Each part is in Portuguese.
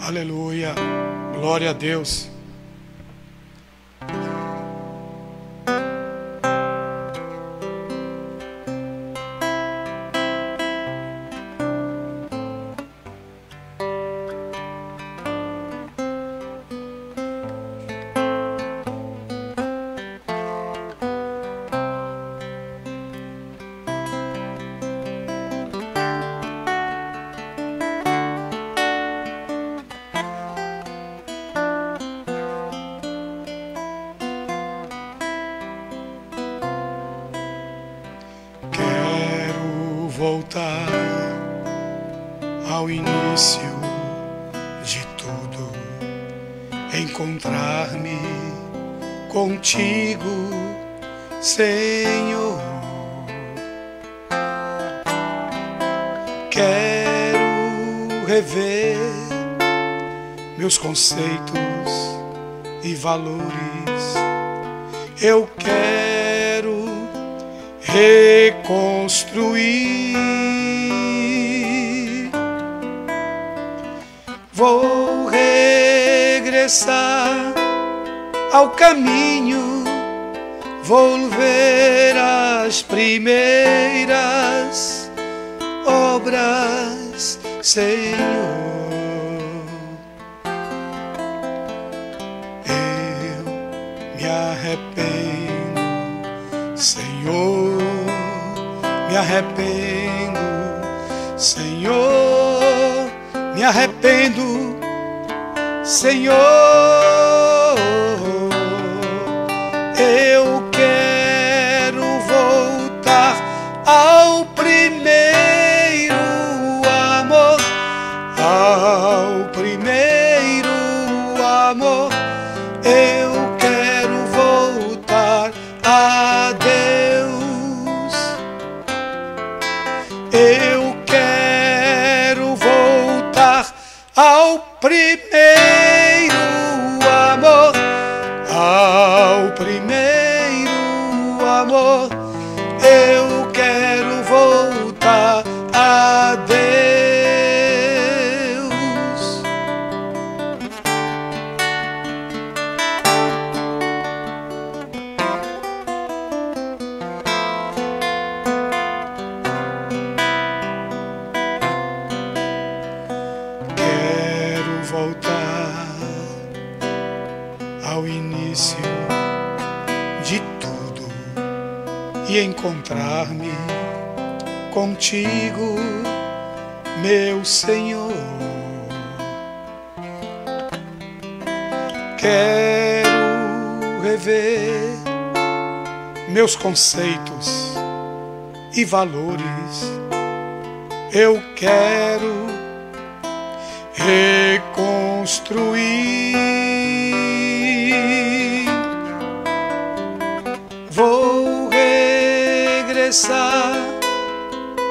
Aleluia, glória a Deus. Voltar ao início de tudo, encontrar-me contigo, Senhor. Quero rever meus conceitos e valores. Eu quero reconstruir. Vou regressar ao caminho, volver às primeiras obras, Senhor. Eu me arrependo, Senhor, me arrependo, Senhor, me arrependo, Senhor. Eu quero voltar ao primeiro amor, ao primeiro amor. Eu quero voltar a Deus. Eu quero voltar ao primeiro amor, ao primeiro amor. Eu quero voltar a Deus. Quero voltar ao início de tudo e encontrar-me contigo, meu Senhor. Quero rever meus conceitos e valores. Eu quero reconstruir. Vou regressar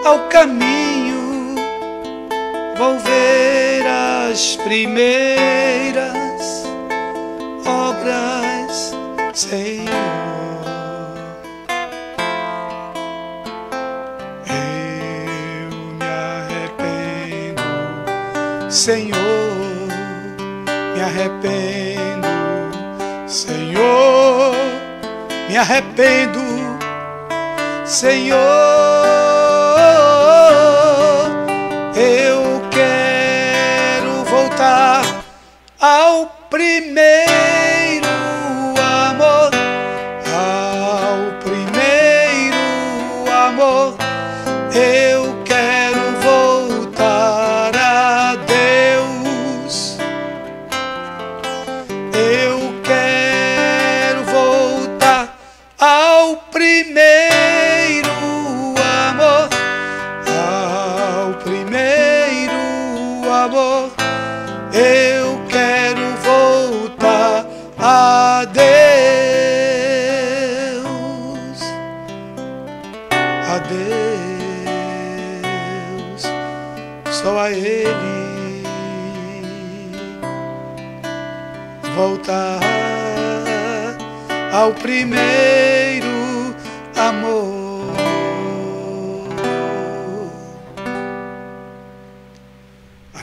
ao caminho, volver às primeiras obras, Senhor. Eu me arrependo, Senhor, me arrependo, Senhor, me arrependo, Senhor. Eu quero voltar ao primeiro amor, ao primeiro amor. Eu quero voltar a Deus. Eu quero voltar ao primeiro amor, ao primeiro amor. Eu quero voltar a Deus, a Deus, só a Ele. Voltar ao primeiro amor.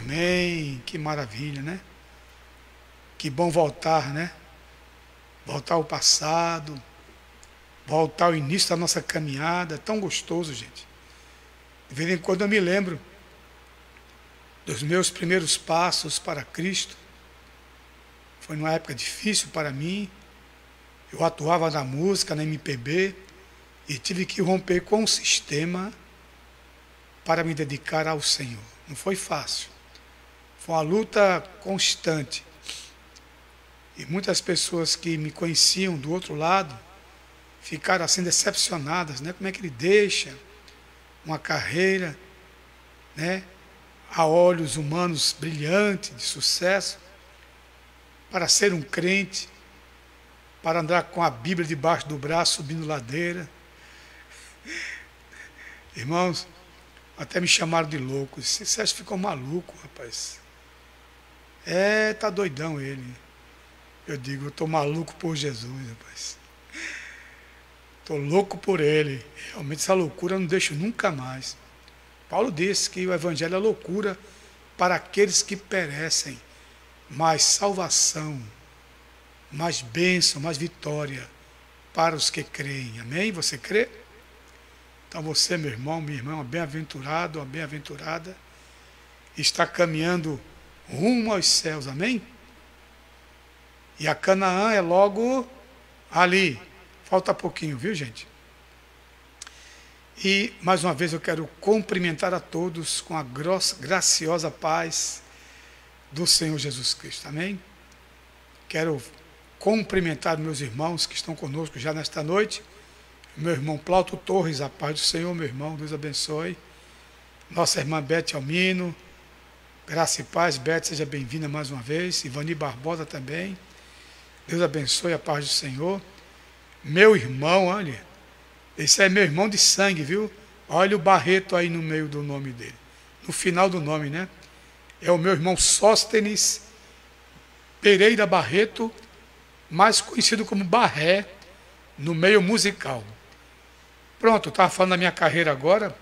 Amém. Que maravilha, né? Que bom voltar, né? Voltar ao passado, voltar ao início da nossa caminhada. É tão gostoso, gente. De vez em quando eu me lembro dos meus primeiros passos para Cristo. Foi numa época difícil para mim. Eu atuava na música, na MPB, e tive que romper com o sistema para me dedicar ao Senhor. Não foi fácil. Foi uma luta constante. E muitas pessoas que me conheciam do outro lado ficaram assim decepcionadas, né? Como é que ele deixa uma carreira, né, a olhos humanos brilhante, de sucesso, para ser um crente, para andar com a Bíblia debaixo do braço, subindo ladeira. Irmãos, até me chamaram de louco. Você acha que ficou maluco, rapaz? Tá doidão ele. Eu digo, eu estou maluco por Jesus, rapaz. Estou louco por ele. Realmente essa loucura eu não deixo nunca mais. Paulo disse que o evangelho é loucura para aqueles que perecem, mas salvação, mais bênção, mais vitória para os que creem. Amém? Você crê? Então você, meu irmão, minha irmã, uma bem-aventurado, uma bem-aventurada, está caminhando rumo aos céus. Amém? E a Canaã é logo ali. Falta pouquinho, viu, gente? E, mais uma vez, eu quero cumprimentar a todos com a graciosa paz do Senhor Jesus Cristo. Amém? Quero cumprimentar meus irmãos que estão conosco já nesta noite. Meu irmão Plauto Torres, a paz do Senhor, meu irmão, Deus abençoe. Nossa irmã Bete Almino, graça e paz. Bete, seja bem-vinda mais uma vez. Ivani Barbosa também. Deus abençoe, a paz do Senhor. Meu irmão, olha, esse é meu irmão de sangue, viu? Olha o Barreto aí no meio do nome dele. No final do nome, né? É o meu irmão Sóstenes Pereira Barreto, mais conhecido como Barré, no meio musical. Pronto, eu estava falando da minha carreira agora.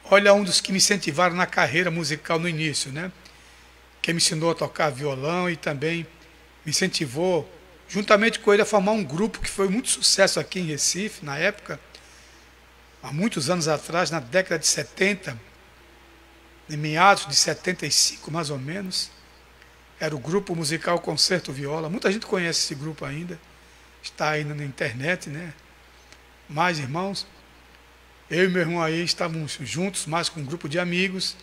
Olha, um dos que me incentivaram na carreira musical no início, né? Quem me ensinou a tocar violão e também me incentivou, juntamente com ele, a formar um grupo que foi muito sucesso aqui em Recife, na época, há muitos anos atrás, na década de 70, em meados de 75, mais ou menos. Era o grupo musical Concerto Viola. Muita gente conhece esse grupo ainda, está aí na internet, né? Mas, irmãos, eu e meu irmão aí estávamos juntos, mais com um grupo de amigos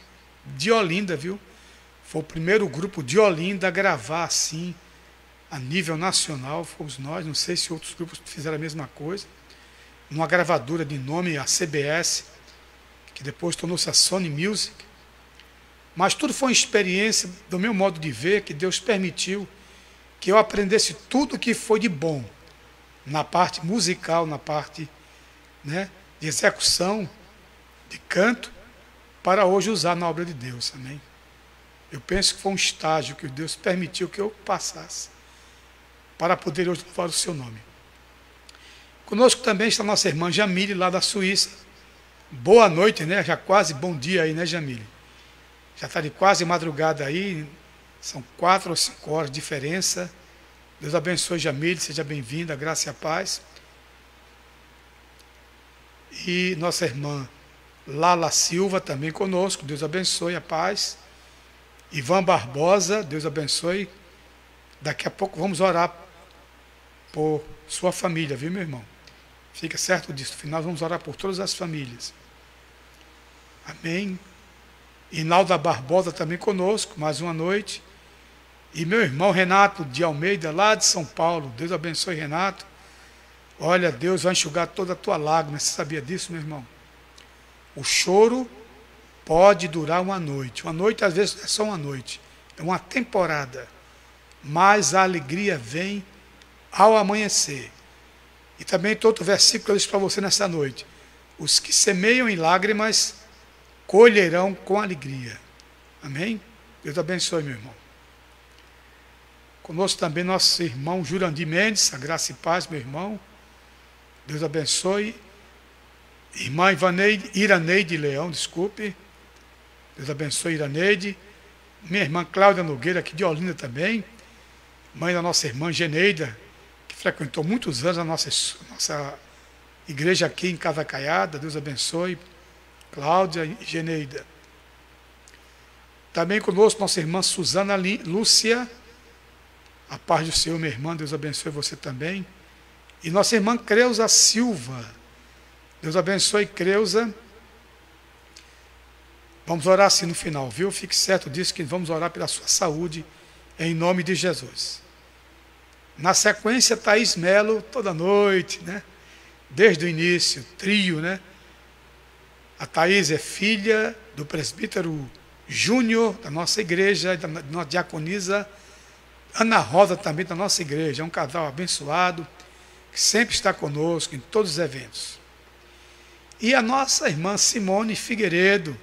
de Olinda, viu? Foi o primeiro grupo de Olinda a gravar assim, a nível nacional, fomos nós. Não sei se outros grupos fizeram a mesma coisa. Numa gravadora de nome, a CBS, que depois tornou-se a Sony Music. Mas tudo foi uma experiência, do meu modo de ver, que Deus permitiu que eu aprendesse tudo o que foi de bom na parte musical, na parte, né, de execução, de canto, para hoje usar na obra de Deus. Amém? Eu penso que foi um estágio que Deus permitiu que eu passasse, para poder hoje louvar o seu nome. Conosco também está nossa irmã Jamile, lá da Suíça. Boa noite, né? Já quase bom dia aí, né, Jamile? Já está de quase madrugada aí, são 4 ou 5 horas de diferença. Deus abençoe, Jamile, seja bem-vinda, graça e a paz. E nossa irmã Lala Silva também conosco, Deus abençoe, a paz. Ivan Barbosa, Deus abençoe. Daqui a pouco vamos orar por sua família, viu, meu irmão? Fica certo disso. No final vamos orar por todas as famílias. Amém. Inalda Barbosa também conosco, mais uma noite. E meu irmão Renato de Almeida, lá de São Paulo. Deus abençoe, Renato. Olha, Deus vai enxugar toda a tua lágrima. Você sabia disso, meu irmão? O choro pode durar uma noite. Uma noite, às vezes, é só uma noite. É uma temporada. Mas a alegria vem ao amanhecer. E também tem outro versículo que eu disse para você nessa noite. Os que semeiam em lágrimas colherão com alegria. Amém? Deus abençoe, meu irmão. Conosco também nosso irmão Jurandir Mendes, a graça e paz, meu irmão. Deus abençoe. Irmã Iraneide Leão, desculpe. Deus abençoe Iraneide. Minha irmã Cláudia Nogueira, aqui de Olinda também. Mãe da nossa irmã Geneida, que frequentou muitos anos a nossa igreja aqui em Casa Caiada. Deus abençoe Cláudia e Geneida. Também conosco nossa irmã Suzana Lúcia. A paz do Senhor, minha irmã. Deus abençoe você também. E nossa irmã Creuza Silva. Deus abençoe, Creuza. Vamos orar assim no final, viu? Fique certo disso, que vamos orar pela sua saúde, em nome de Jesus. Na sequência, Thaís Melo, toda noite, né? Desde o início, trio, né? A Thaís é filha do presbítero Júnior, da nossa igreja, da nossa diaconisa Ana Rosa, também da nossa igreja. É um casal abençoado, que sempre está conosco em todos os eventos. E a nossa irmã Simone Figueiredo,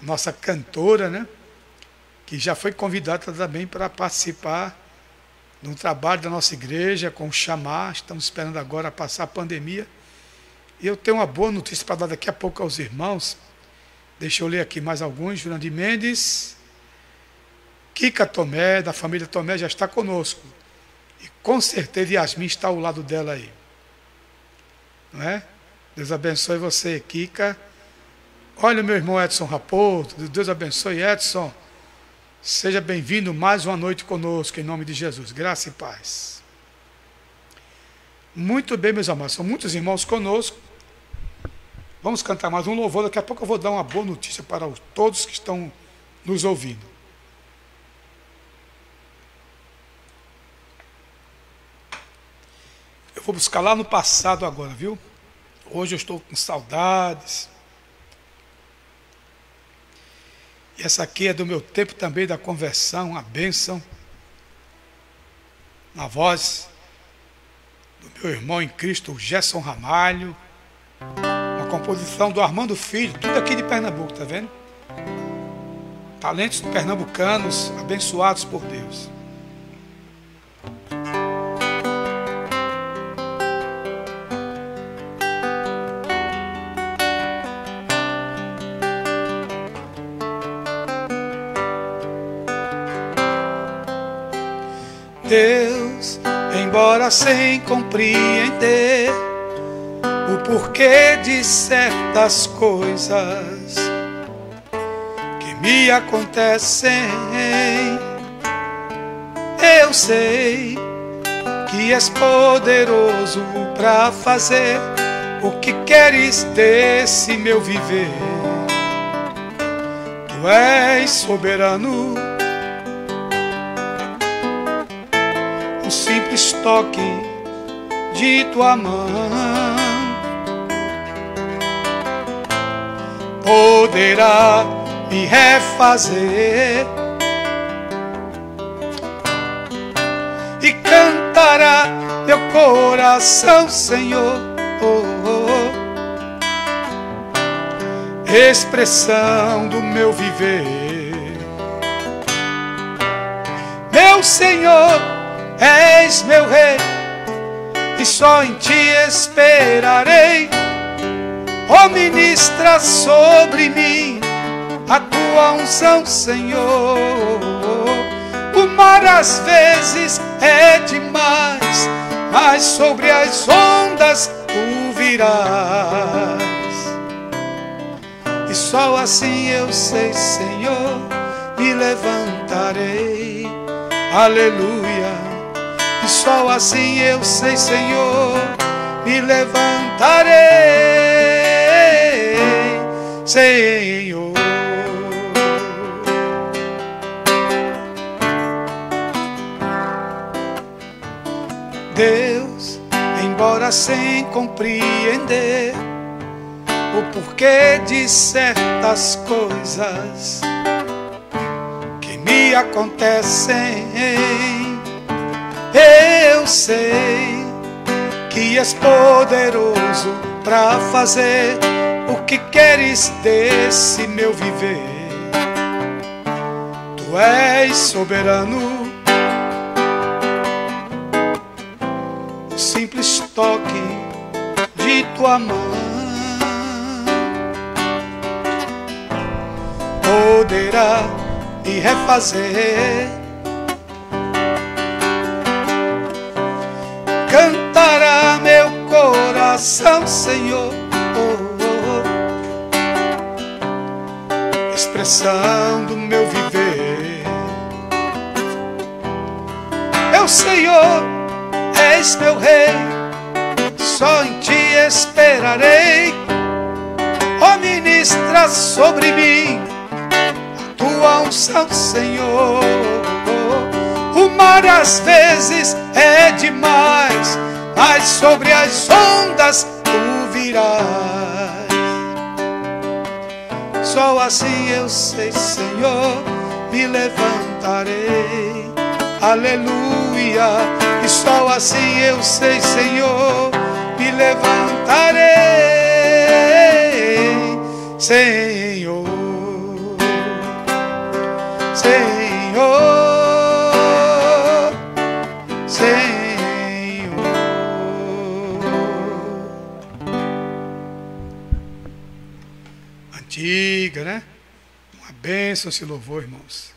nossa cantora, né? Que já foi convidada também para participar de um trabalho da nossa igreja com o Chamar. Estamos esperando agora passar a pandemia. E eu tenho uma boa notícia para dar daqui a pouco aos irmãos. Deixa eu ler aqui mais alguns. Jurandir Mendes, Kika Tomé, da família Tomé, já está conosco. E com certeza Yasmin está ao lado dela aí. Não é? Deus abençoe você, Kika. Olha o meu irmão Edson Raposo. Deus abençoe, Edson. Seja bem-vindo mais uma noite conosco, em nome de Jesus. Graça e paz. Muito bem, meus amados. São muitos irmãos conosco. Vamos cantar mais um louvor. Daqui a pouco eu vou dar uma boa notícia para todos que estão nos ouvindo. Eu vou buscar lá no passado agora, viu? Hoje eu estou com saudades. E essa aqui é do meu tempo também da conversão, a bênção. Na voz do meu irmão em Cristo, o Gerson Ramalho. Uma composição do Armando Filho, tudo aqui de Pernambuco, tá vendo? Talentos pernambucanos, abençoados por Deus. Deus, embora sem compreender o porquê de certas coisas que me acontecem, eu sei que és poderoso para fazer o que queres desse meu viver. Tu és soberano. Simples toque de tua mão poderá me refazer e cantará meu coração, Senhor, expressão do meu viver. Meu Senhor, és meu rei, e só em ti esperarei. Ó, ministra sobre mim a tua unção, Senhor. O mar às vezes é demais, mas sobre as ondas tu virás. E só assim eu sei, Senhor, me levantarei. Aleluia. E só assim eu sei, Senhor, me levantarei, Senhor. Deus, embora sem compreender o porquê de certas coisas que me acontecem, eu sei que és poderoso para fazer o que queres desse meu viver. Tu és soberano. O simples toque de tua mão poderá me refazer. Cantará meu coração, Senhor, expressão do meu viver. Meu Senhor, és meu Rei, só em Ti esperarei. Ó, ministra sobre mim a Tua unção, Senhor. O mar às vezes é demais, mas sobre as ondas Tu virás. Só assim eu sei, Senhor, me levantarei. Aleluia. E só assim eu sei, Senhor, me levantarei. Senhor, Senhor, Senhor. Antiga, né? Uma bênção esse louvor, irmãos.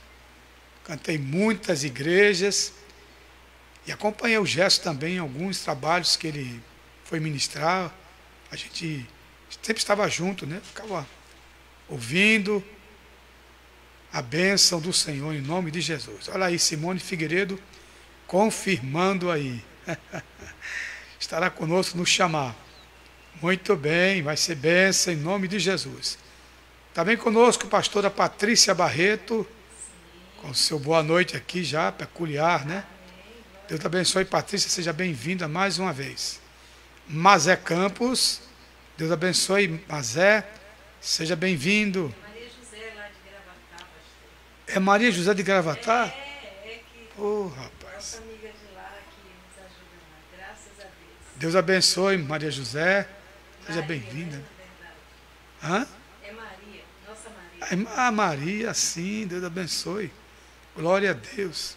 Cantei em muitas igrejas e acompanhei o Gerson também em alguns trabalhos que ele foi ministrar. A gente sempre estava junto, né? Ficava ouvindo a bênção do Senhor em nome de Jesus. Olha aí, Simone Figueiredo confirmando aí. Estará conosco no chamar. Muito bem, vai ser bênção em nome de Jesus. Também conosco a pastora Patrícia Barreto, com o seu boa noite aqui já, peculiar, né? Deus te abençoe, Patrícia, seja bem-vinda mais uma vez. Mazé Campos, Deus abençoe, Mazé, seja bem-vindo. Maria José lá de Gravatá, pastor. É Maria José de Gravatá? É que Rapaz. nossa amiga de lá que nos ajuda lá, graças a Deus. Deus abençoe, Maria José, seja bem-vinda. Hã? É Maria, nossa Maria. A Maria, sim, Deus abençoe. Glória a Deus.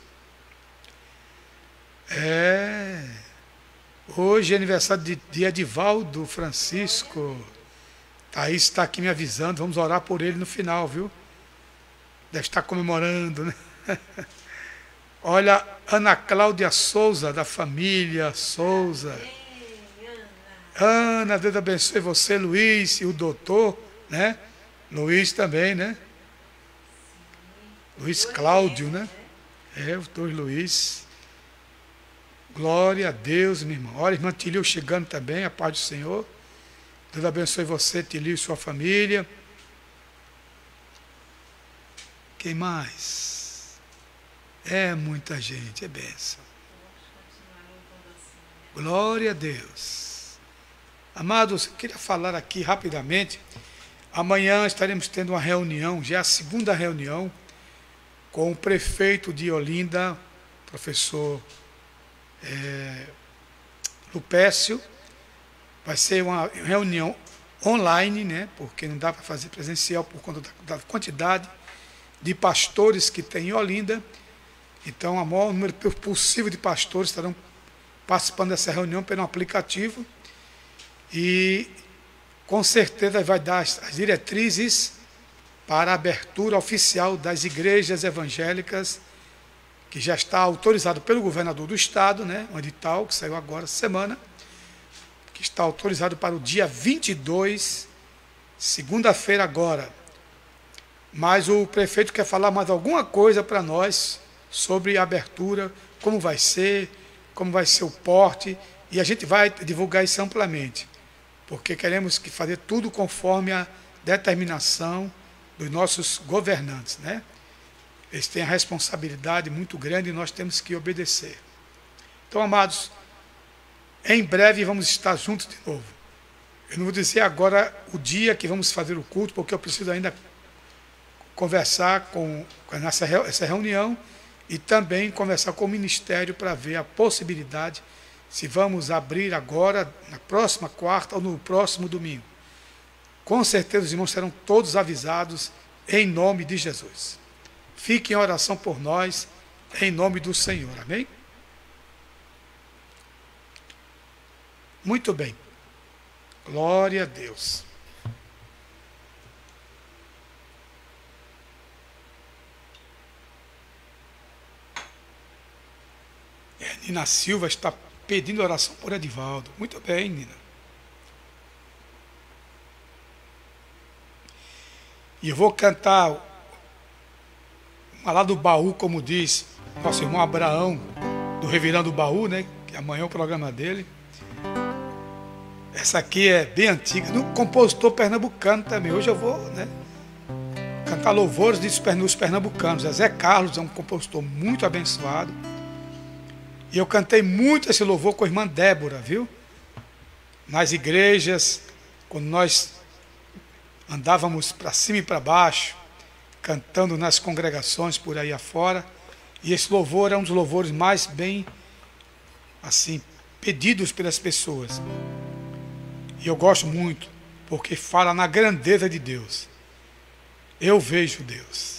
Hoje é aniversário de Edivaldo Francisco. Thaís está aqui me avisando, vamos orar por ele no final, viu? Deve estar comemorando, né? Olha, Ana Cláudia Souza, da família Souza. Ana, Deus abençoe você, Luiz, e o doutor, né? Luiz também, né? Luiz Cláudio, né? O doutor Luiz. Glória a Deus, minha irmã. Olha, irmã Tilio chegando também, a paz do Senhor. Deus abençoe você, Tilio, e sua família. Quem mais? É muita gente, é bênção. Glória a Deus. Amados, eu queria falar aqui rapidamente. Amanhã estaremos tendo uma reunião, já é a segunda reunião, com o prefeito de Olinda, professor Lupécio. Vai ser uma reunião online, né? Porque não dá para fazer presencial por conta da quantidade de pastores que tem em Olinda. Então, o maior número possível de pastores estarão participando dessa reunião pelo aplicativo. E, com certeza, vai dar as diretrizes para a abertura oficial das igrejas evangélicas, que já está autorizado pelo governador do estado, né? Um edital que saiu agora essa semana, que está autorizado para o dia 22, segunda-feira agora. Mas o prefeito quer falar mais alguma coisa para nós sobre a abertura, como vai ser o porte, e a gente vai divulgar isso amplamente, porque queremos que fazer tudo conforme a determinação dos nossos governantes, né? Eles têm a responsabilidade muito grande e nós temos que obedecer. Então, amados, em breve vamos estar juntos de novo. Eu não vou dizer agora o dia que vamos fazer o culto, porque eu preciso ainda conversar com essa reunião e também conversar com o ministério para ver a possibilidade se vamos abrir agora, na próxima quarta ou no próximo domingo. Com certeza os irmãos serão todos avisados em nome de Jesus. Fiquem em oração por nós, em nome do Senhor. Amém? Muito bem. Glória a Deus. Nina Silva está pedindo oração por Edivaldo. Muito bem, Nina. E eu vou cantar uma lá do baú, como diz nosso irmão Abraão, do Revirando o Baú, né? Que amanhã é o programa dele. Essa aqui é bem antiga, no compositor pernambucano também. Hoje eu vou, né, cantar louvores dos pernambucanos. Zé Carlos é um compositor muito abençoado. E eu cantei muito esse louvor com a irmã Débora, viu? Nas igrejas, quando nós andávamos para cima e para baixo, cantando nas congregações por aí afora. E esse louvor é um dos louvores mais bem, assim, pedidos pelas pessoas. E eu gosto muito, porque fala na grandeza de Deus. Eu vejo Deus.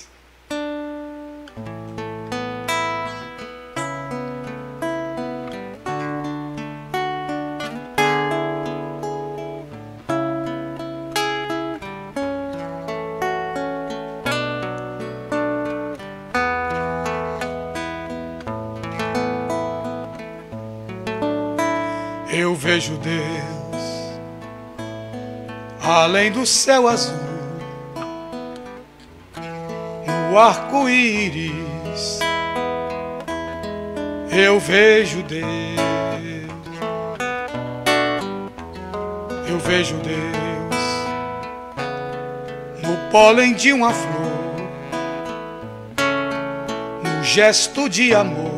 Eu vejo Deus além do céu azul, no arco-íris. Eu vejo Deus, eu vejo Deus no pólen de uma flor, no gesto de amor.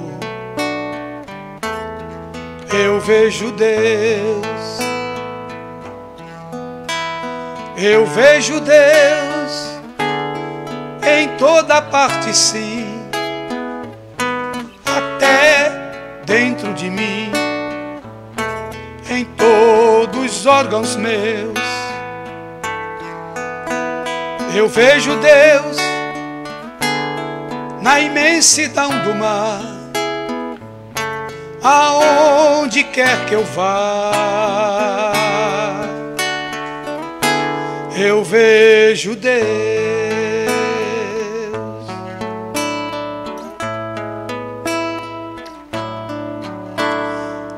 Eu vejo Deus, eu vejo Deus em toda parte, sim, até dentro de mim, em todos os órgãos meus. Eu vejo Deus na imensidão do mar, aonde quer que eu vá. Eu vejo Deus.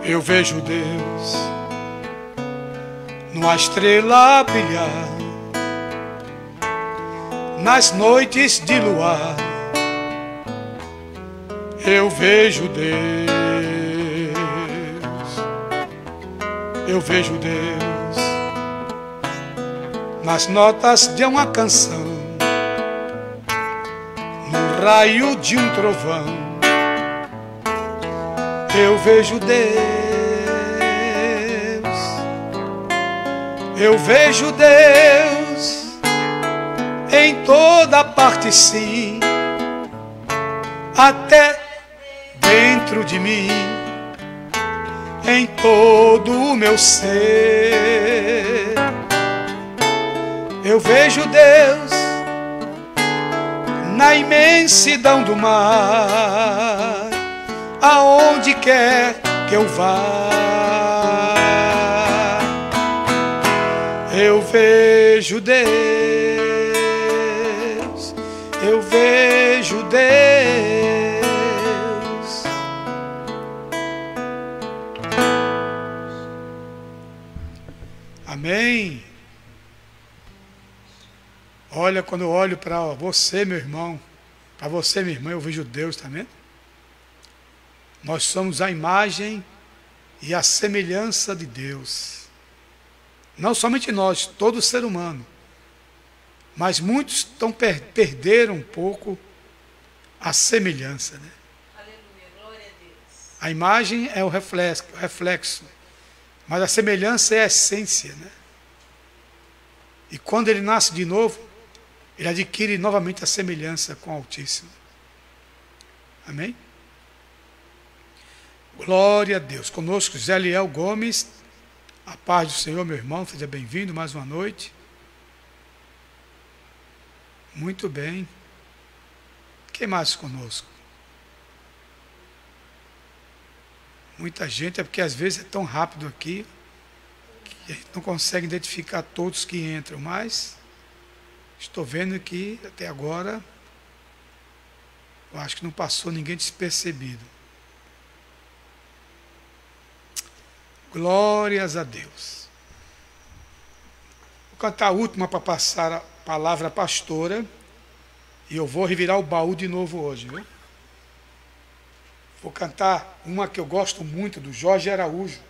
Eu vejo Deus numa estrela a brilhar, nas noites de luar. Eu vejo Deus. Eu vejo Deus nas notas de uma canção, no raio de um trovão. Eu vejo Deus, eu vejo Deus em toda parte, sim, até dentro de mim, em todo o meu ser. Eu vejo Deus na imensidão do mar, aonde quer que eu vá. Eu vejo Deus, eu vejo Deus. Amém. Olha, quando eu olho para você, meu irmão, para você, minha irmã, eu vejo Deus, tá vendo? Nós somos a imagem e a semelhança de Deus. Não somente nós, todo ser humano. Mas muitos perderam um pouco a semelhança, né? Aleluia, glória a Deus. A imagem é o reflexo, mas a semelhança é a essência, né? E quando ele nasce de novo, ele adquire novamente a semelhança com o Altíssimo. Amém? Glória a Deus. Conosco Zé Liel Gomes. A paz do Senhor, meu irmão. Seja bem-vindo mais uma noite. Muito bem. Quem mais conosco? Muita gente, é porque às vezes é tão rápido aqui que a gente não consegue identificar todos que entram, mas estou vendo que até agora eu acho que não passou ninguém despercebido. Glórias a Deus. Vou cantar a última para passar a palavra à pastora. E eu vou revirar o baú de novo hoje, viu? Vou cantar uma que eu gosto muito, do Jorge Araújo.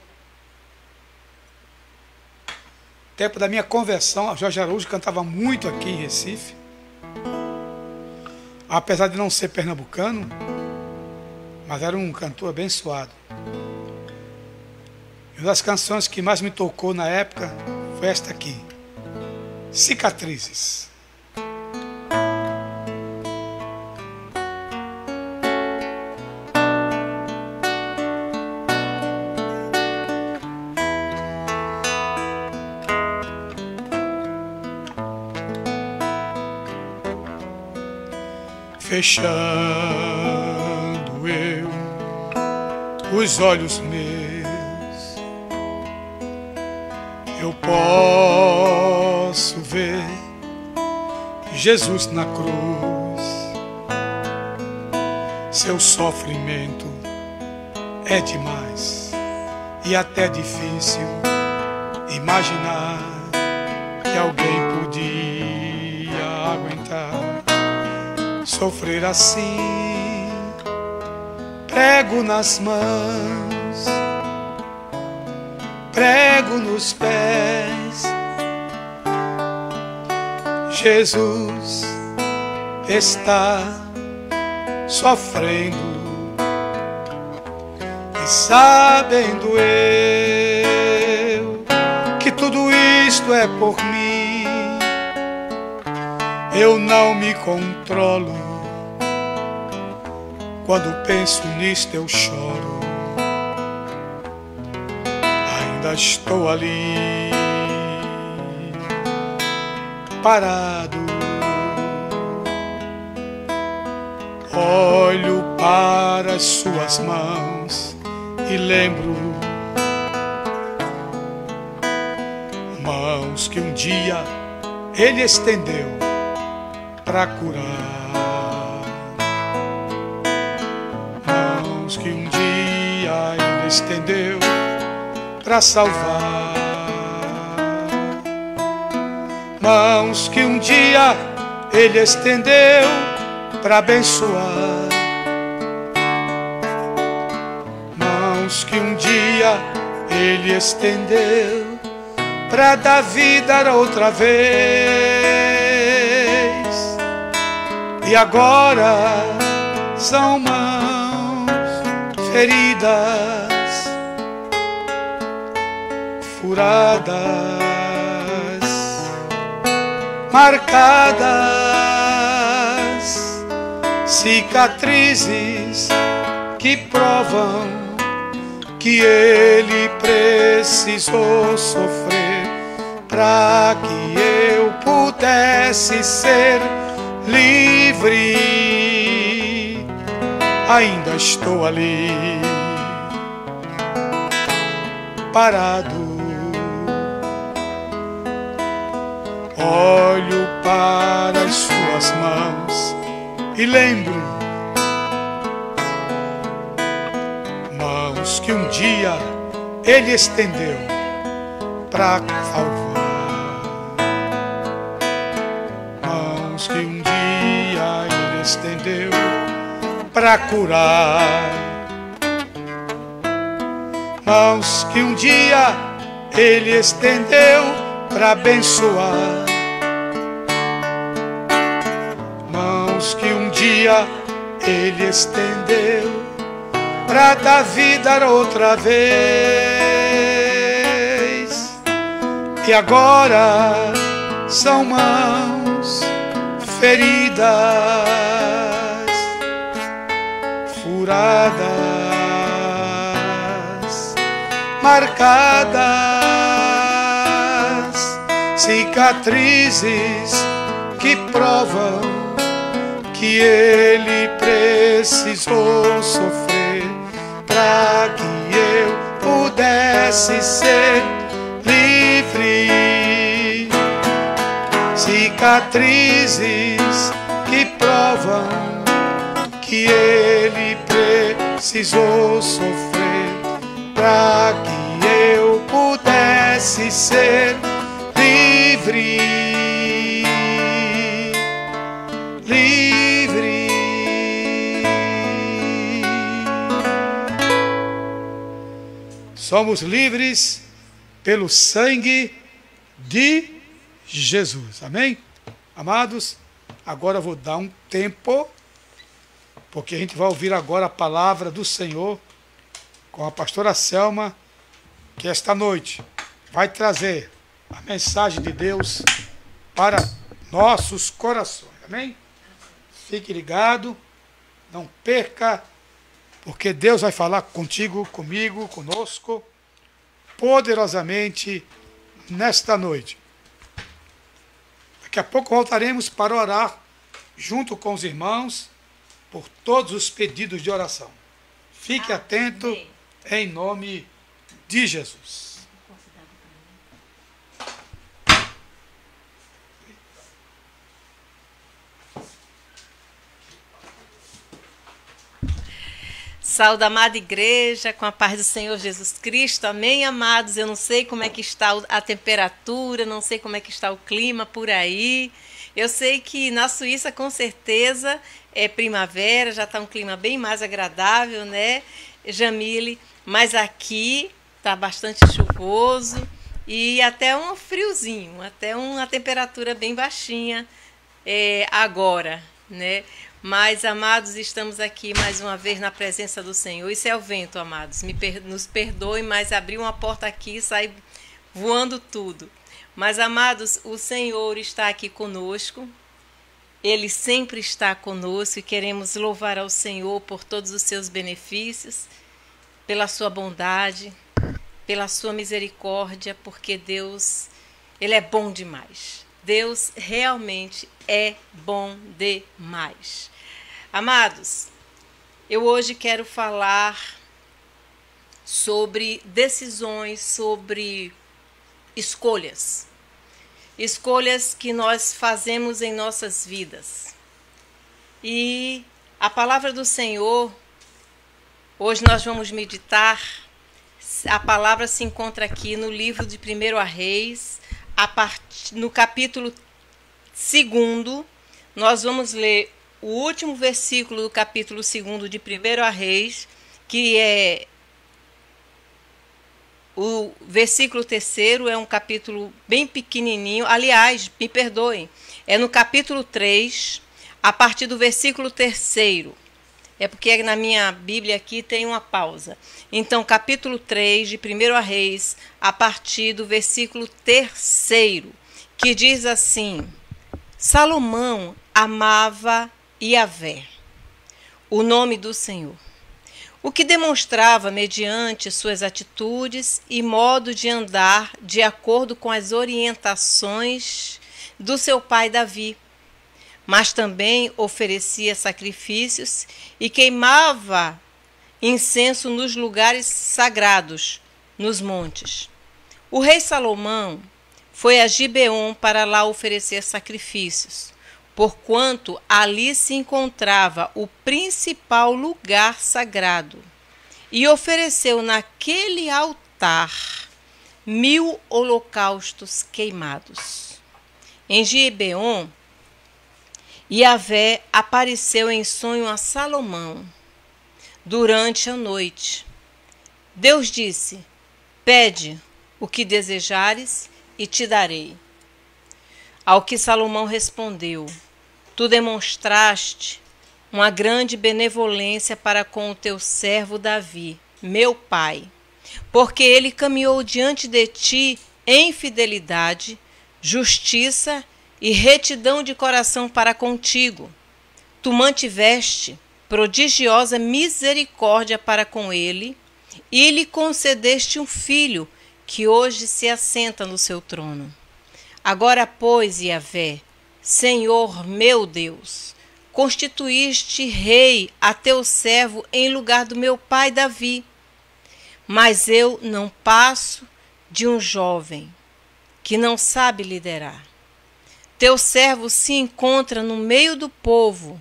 Tempo da minha conversão, o Jorge Araújo cantava muito aqui em Recife. Apesar de não ser pernambucano, mas era um cantor abençoado. E uma das canções que mais me tocou na época foi esta aqui, Cicatrizes. Fechando eu os olhos meus, eu posso ver Jesus na cruz. Seu sofrimento é demais e até difícil imaginar que alguém podia aguentar sofrer assim. Prego nas mãos, prego nos pés, Jesus está sofrendo, e sabendo eu que tudo isto é por mim, eu não me controlo. Quando penso nisto eu choro. Ainda estou ali, parado. Olho para as suas mãos e lembro mãos que um dia Ele estendeu para curar. Mãos que um dia Ele estendeu para salvar. Mãos que um dia Ele estendeu para abençoar. Mãos que um dia Ele estendeu para dar vida outra vez. E agora são mãos feridas, furadas, marcadas, cicatrizes que provam que Ele precisou sofrer para que eu pudesse ser livre. Ainda estou ali, parado. Olho para as suas mãos e lembro mãos que um dia Ele estendeu para salvar. Mãos que um dia Ele estendeu para curar. Mãos que um dia Ele estendeu para abençoar. Mãos que um dia Ele estendeu para dar vida outra vez. E agora são mãos feridas, furadas, marcadas, cicatrizes que provam que Ele precisou sofrer para que eu pudesse ser livre. Cicatrizes que provam que Ele precisou sofrer para que eu pudesse ser livre, livre. Somos livres pelo sangue de Jesus. Amém? Amados, agora eu vou dar um tempo, porque a gente vai ouvir agora a palavra do Senhor com a pastora Selma, que esta noite vai trazer a mensagem de Deus para nossos corações. Amém? Fique ligado, não perca, porque Deus vai falar contigo, comigo, conosco, poderosamente nesta noite. Daqui a pouco voltaremos para orar junto com os irmãos por todos os pedidos de oração. Fique atento em nome de Jesus. Saúde, amada igreja, com a paz do Senhor Jesus Cristo. Amém, amados? Eu não sei como é que está a temperatura, não sei como é que está o clima por aí. Eu sei que na Suíça, com certeza, é primavera, já está um clima bem mais agradável, né, Jamile? Mas aqui está bastante chuvoso e até um friozinho, até uma temperatura bem baixinha agora, né? Mas, amados, estamos aqui mais uma vez na presença do Senhor. Isso é o vento, amados. Nos perdoem, mas abri uma porta aqui e sai voando tudo. Mas, amados, o Senhor está aqui conosco. Ele sempre está conosco e queremos louvar ao Senhor por todos os seus benefícios, pela sua bondade, pela sua misericórdia, porque Deus, Ele é bom demais. Deus realmente é bom demais. Amados, eu hoje quero falar sobre decisões, sobre escolhas. Escolhas que nós fazemos em nossas vidas. E a palavra do Senhor, hoje nós vamos meditar. A palavra se encontra aqui no livro de 1 Reis, no capítulo 2, nós vamos ler o último versículo do capítulo 2 de 1 Reis, que é o versículo 3, é um capítulo bem pequenininho. Aliás, me perdoem, é no capítulo 3, a partir do versículo 3. É porque na minha Bíblia aqui tem uma pausa. Então, capítulo 3 de 1 Reis, a partir do versículo 3, que diz assim: Salomão amava Yahvé, o nome do Senhor, o que demonstrava mediante suas atitudes e modo de andar de acordo com as orientações do seu pai Davi, mas também oferecia sacrifícios e queimava incenso nos lugares sagrados, nos montes. O rei Salomão foi a Gibeon para lá oferecer sacrifícios, porquanto ali se encontrava o principal lugar sagrado, e ofereceu naquele altar 1000 holocaustos queimados. Em Gibeon, Yahvé apareceu em sonho a Salomão durante a noite. Deus disse: Pede o que desejares e te darei. Ao que Salomão respondeu: Tu demonstraste uma grande benevolência para com o teu servo Davi, meu pai, porque ele caminhou diante de ti em fidelidade, justiça e retidão de coração para contigo. Tu mantiveste prodigiosa misericórdia para com ele e lhe concedeste um filho que hoje se assenta no seu trono. Agora, pois, Yahvé, Senhor meu Deus, constituíste rei a teu servo em lugar do meu pai Davi. Mas eu não passo de um jovem que não sabe liderar. Teu servo se encontra no meio do povo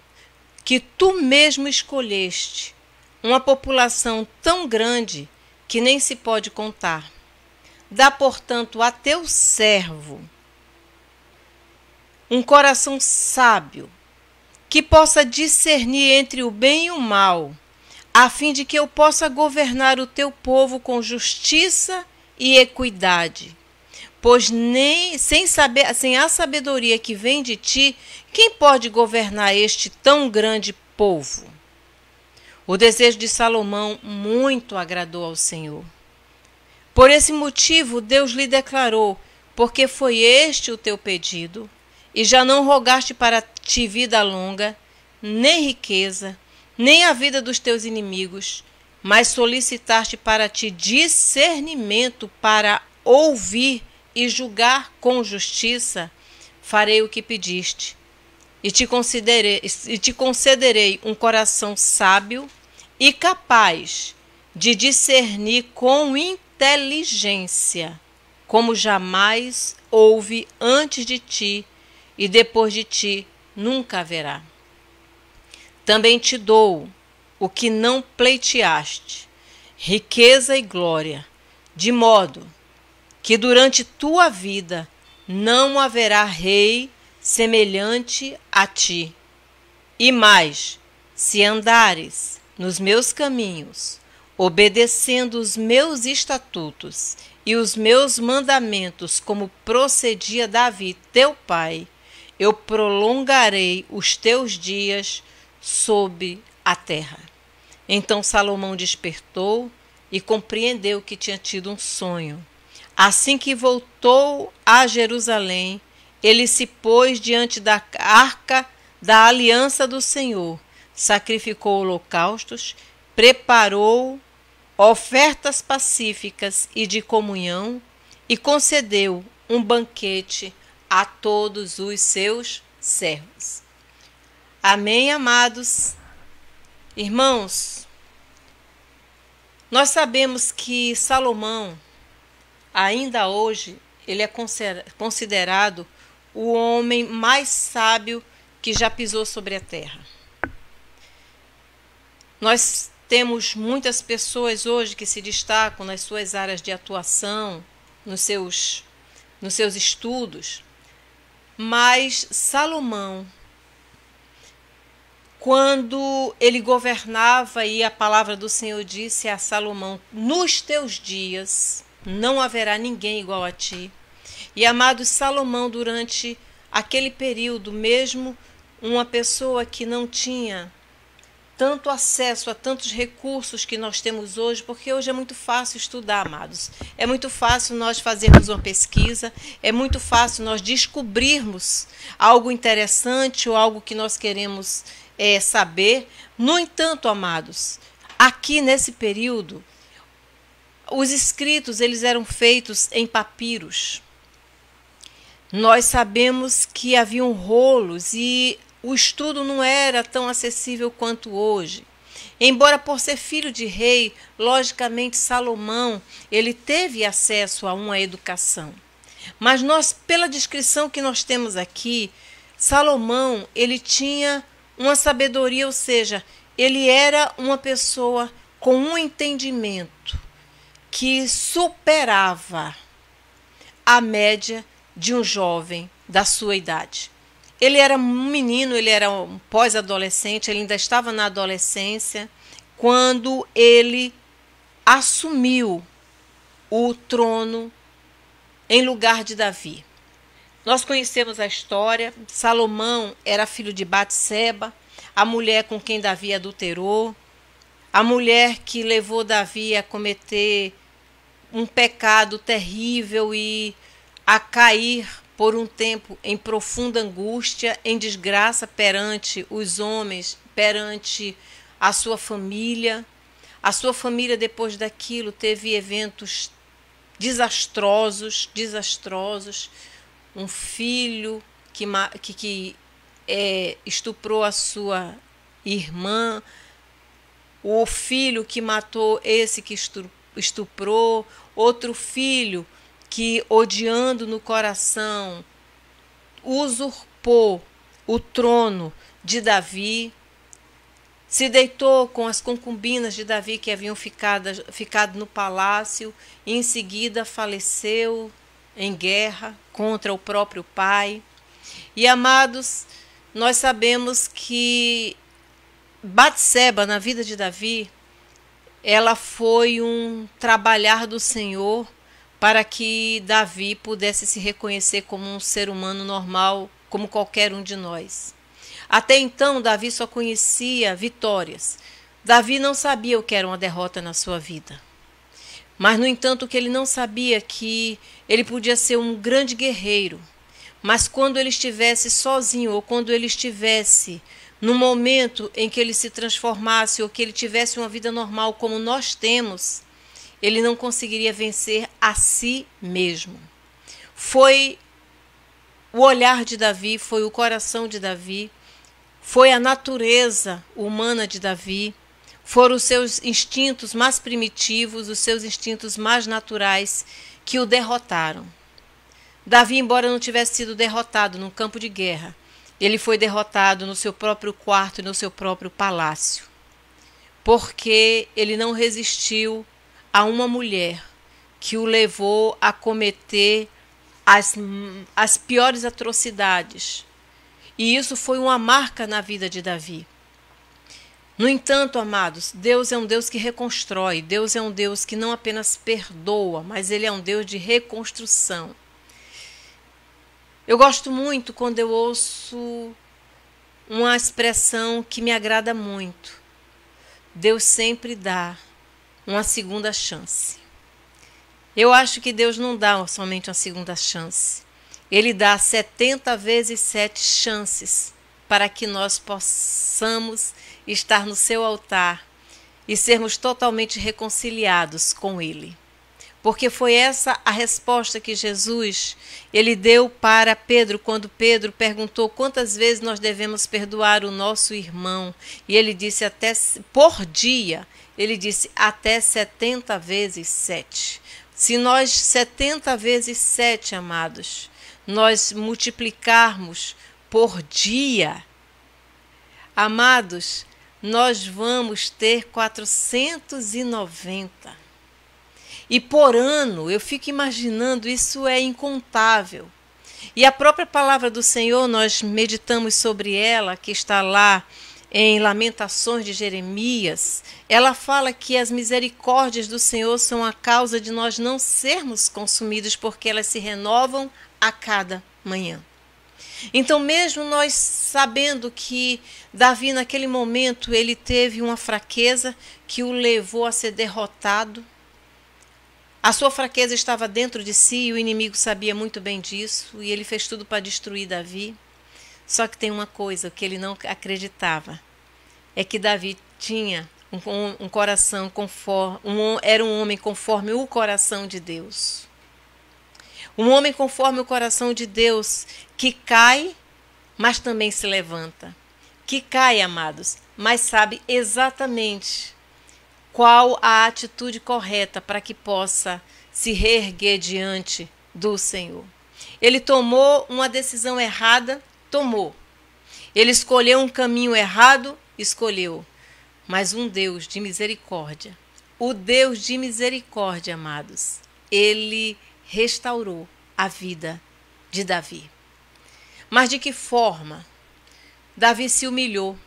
que tu mesmo escolheste, uma população tão grande que nem se pode contar. Dá, portanto, a teu servo um coração sábio, que possa discernir entre o bem e o mal, a fim de que eu possa governar o teu povo com justiça e equidade. Pois nem sem a sabedoria que vem de ti, quem pode governar este tão grande povo? O desejo de Salomão muito agradou ao Senhor. Por esse motivo, Deus lhe declarou: porque foi este o teu pedido, e já não rogaste para ti vida longa, nem riqueza, nem a vida dos teus inimigos, mas solicitaste para ti discernimento para ouvir e julgar com justiça, farei o que pediste, e te concederei um coração sábio e capaz de discernir com inteligência, como jamais houve antes de ti, e depois de ti nunca haverá. Também te dou o que não pleiteaste, riqueza e glória, de modo que durante tua vida não haverá rei semelhante a ti. E mais, se andares nos meus caminhos, obedecendo os meus estatutos e os meus mandamentos, como procedia Davi, teu pai, eu prolongarei os teus dias sobre a terra. Então Salomão despertou e compreendeu que tinha tido um sonho. Assim que voltou a Jerusalém, ele se pôs diante da arca da aliança do Senhor, sacrificou holocaustos, preparou ofertas pacíficas e de comunhão e concedeu um banquete a todos os seus servos. Amém, amados? Irmãos, nós sabemos que Salomão, ainda hoje, ele é considerado o homem mais sábio que já pisou sobre a terra. Nós temos muitas pessoas hoje que se destacam nas suas áreas de atuação, nos seus estudos, mas Salomão, quando ele governava, e a palavra do Senhor disse a Salomão: nos teus dias não haverá ninguém igual a ti. E, amado, Salomão, durante aquele período, mesmo uma pessoa que não tinha tanto acesso a tantos recursos que nós temos hoje, porque hoje é muito fácil estudar, amados. É muito fácil nós fazermos uma pesquisa, é muito fácil nós descobrirmos algo interessante ou algo que nós queremos saber. No entanto, amados, aqui nesse período, os escritos eles eram feitos em papiros. Nós sabemos que haviam rolos e o estudo não era tão acessível quanto hoje. Embora por ser filho de rei, logicamente Salomão, ele teve acesso a uma educação. Mas nós, pela descrição que nós temos aqui, Salomão, ele tinha uma sabedoria, ou seja, ele era uma pessoa com um entendimento que superava a média de um jovem da sua idade. Ele era um menino, ele era um pós-adolescente, ele ainda estava na adolescência, quando ele assumiu o trono em lugar de Davi. Nós conhecemos a história. Salomão era filho de Batseba, a mulher com quem Davi adulterou, a mulher que levou Davi a cometer um pecado terrível e a cair por um tempo em profunda angústia, em desgraça perante os homens, perante a sua família. A sua família, depois daquilo, teve eventos desastrosos. Um filho que estuprou a sua irmã, o filho que matou esse que estuprou, outro filho que, odiando no coração, usurpou o trono de Davi. se deitou com as concubinas de Davi que haviam ficado no palácio e em seguida faleceu em guerra contra o próprio pai. E, amados, nós sabemos que Batseba, na vida de Davi, ela foi um trabalhar do Senhor para que Davi pudesse se reconhecer como um ser humano normal, como qualquer um de nós. Até então, Davi só conhecia vitórias. Davi não sabia o que era uma derrota na sua vida. Mas, no entanto, o que ele não sabia que ele podia ser um grande guerreiro. Mas quando ele estivesse sozinho, ou quando ele estivesse no momento em que ele se transformasse, ou que ele tivesse uma vida normal como nós temos, ele não conseguiria vencer a si mesmo. Foi o olhar de Davi, foi o coração de Davi, foi a natureza humana de Davi, foram os seus instintos mais primitivos, os seus instintos mais naturais que o derrotaram. Davi, embora não tivesse sido derrotado num campo de guerra, ele foi derrotado no seu próprio quarto e no seu próprio palácio, porque ele não resistiu a uma mulher que o levou a cometer as piores atrocidades. E isso foi uma marca na vida de Davi. No entanto, amados, Deus é um Deus que reconstrói. Deus é um Deus que não apenas perdoa, mas Ele é um Deus de reconstrução. Eu gosto muito quando eu ouço uma expressão que me agrada muito. Deus sempre dá uma segunda chance. Eu acho que Deus não dá somente uma segunda chance. Ele dá 70 vezes 7 chances para que nós possamos estar no seu altar e sermos totalmente reconciliados com Ele. Porque foi essa a resposta que Jesus ele deu para Pedro, quando Pedro perguntou quantas vezes nós devemos perdoar o nosso irmão. E ele disse até por dia, ele disse até 70 vezes 7. Se nós 70 vezes 7, amados, nós multiplicarmos por dia, amados, nós vamos ter 490. E por ano, eu fico imaginando, isso é incontável. E a própria palavra do Senhor, nós meditamos sobre ela, que está lá em Lamentações de Jeremias. Ela fala que as misericórdias do Senhor são a causa de nós não sermos consumidos, porque elas se renovam a cada manhã. Então, mesmo nós sabendo que Davi, naquele momento, ele teve uma fraqueza que o levou a ser derrotado. A sua fraqueza estava dentro de si e o inimigo sabia muito bem disso, e ele fez tudo para destruir Davi. Só que tem uma coisa que ele não acreditava, é que Davi tinha um coração conforme, era um homem conforme o coração de Deus. Um homem conforme o coração de Deus, que cai, mas também se levanta. Que cai, amados, mas sabe exatamente qual a atitude correta para que possa se reerguer diante do Senhor. Ele tomou uma decisão errada, tomou. Ele escolheu um caminho errado, escolheu. Mas um Deus de misericórdia, o Deus de misericórdia, amados, ele restaurou a vida de Davi. Mas de que forma? Davi se humilhou.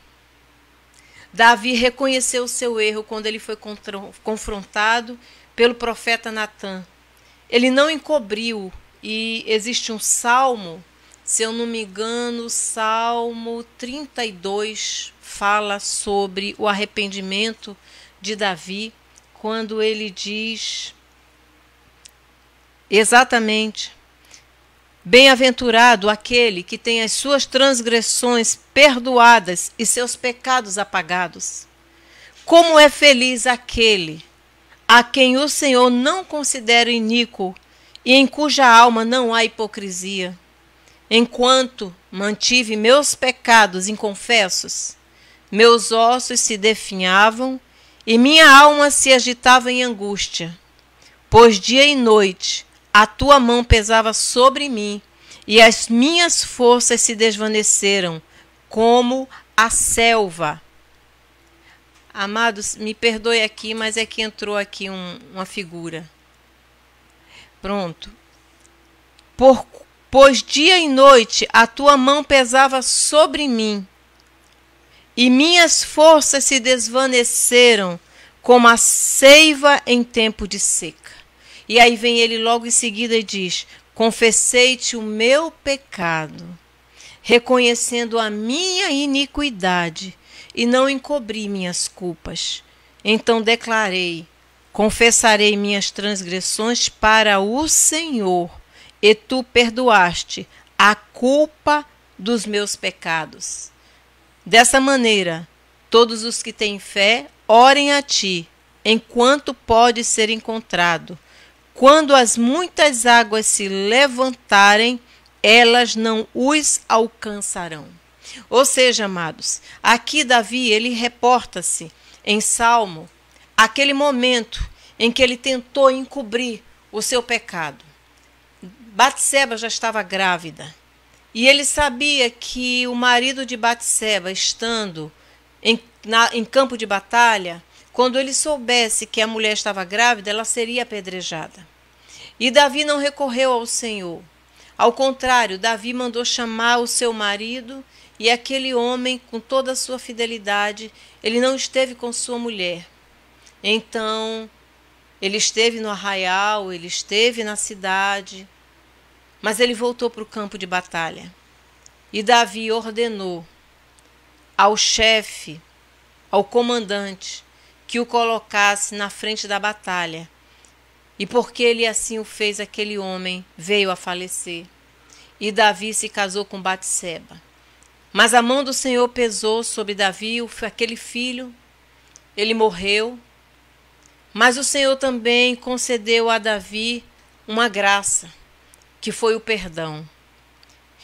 Davi reconheceu o seu erro quando ele foi confrontado pelo profeta Natã. Ele não encobriu, e existe um salmo, se eu não me engano, Salmo 32 fala sobre o arrependimento de Davi, quando ele diz exatamente: bem-aventurado aquele que tem as suas transgressões perdoadas e seus pecados apagados. Como é feliz aquele a quem o Senhor não considera iníquo e em cuja alma não há hipocrisia. Enquanto mantive meus pecados inconfessos, meus ossos se definhavam e minha alma se agitava em angústia. Pois dia e noite a tua mão pesava sobre mim, e as minhas forças se desvaneceram como a selva. Amados, me perdoe aqui, mas é que entrou aqui uma figura. Pronto. Pois dia e noite a tua mão pesava sobre mim, e minhas forças se desvaneceram como a seiva em tempo de seca. E aí vem ele logo em seguida e diz: confessei-te o meu pecado, reconhecendo a minha iniquidade, e não encobri minhas culpas. Então declarei: confessarei minhas transgressões para o Senhor, e tu perdoaste a culpa dos meus pecados. Dessa maneira, todos os que têm fé, orem a ti, enquanto pode ser encontrado. Quando as muitas águas se levantarem, elas não os alcançarão. Ou seja, amados, aqui Davi, ele reporta-se em Salmo, aquele momento em que ele tentou encobrir o seu pecado. Batseba já estava grávida, e ele sabia que o marido de Batseba, estando em campo de batalha, quando ele soubesse que a mulher estava grávida, ela seria apedrejada. E Davi não recorreu ao Senhor. Ao contrário, Davi mandou chamar o seu marido, e aquele homem, com toda a sua fidelidade, ele não esteve com sua mulher. Então, ele esteve no arraial, ele esteve na cidade, mas ele voltou para o campo de batalha. E Davi ordenou ao chefe, ao comandante, que o colocasse na frente da batalha. E porque ele assim o fez, aquele homem veio a falecer. E Davi se casou com Batseba. Mas a mão do Senhor pesou sobre Davi, aquele filho. Ele morreu. Mas o Senhor também concedeu a Davi uma graça, que foi o perdão.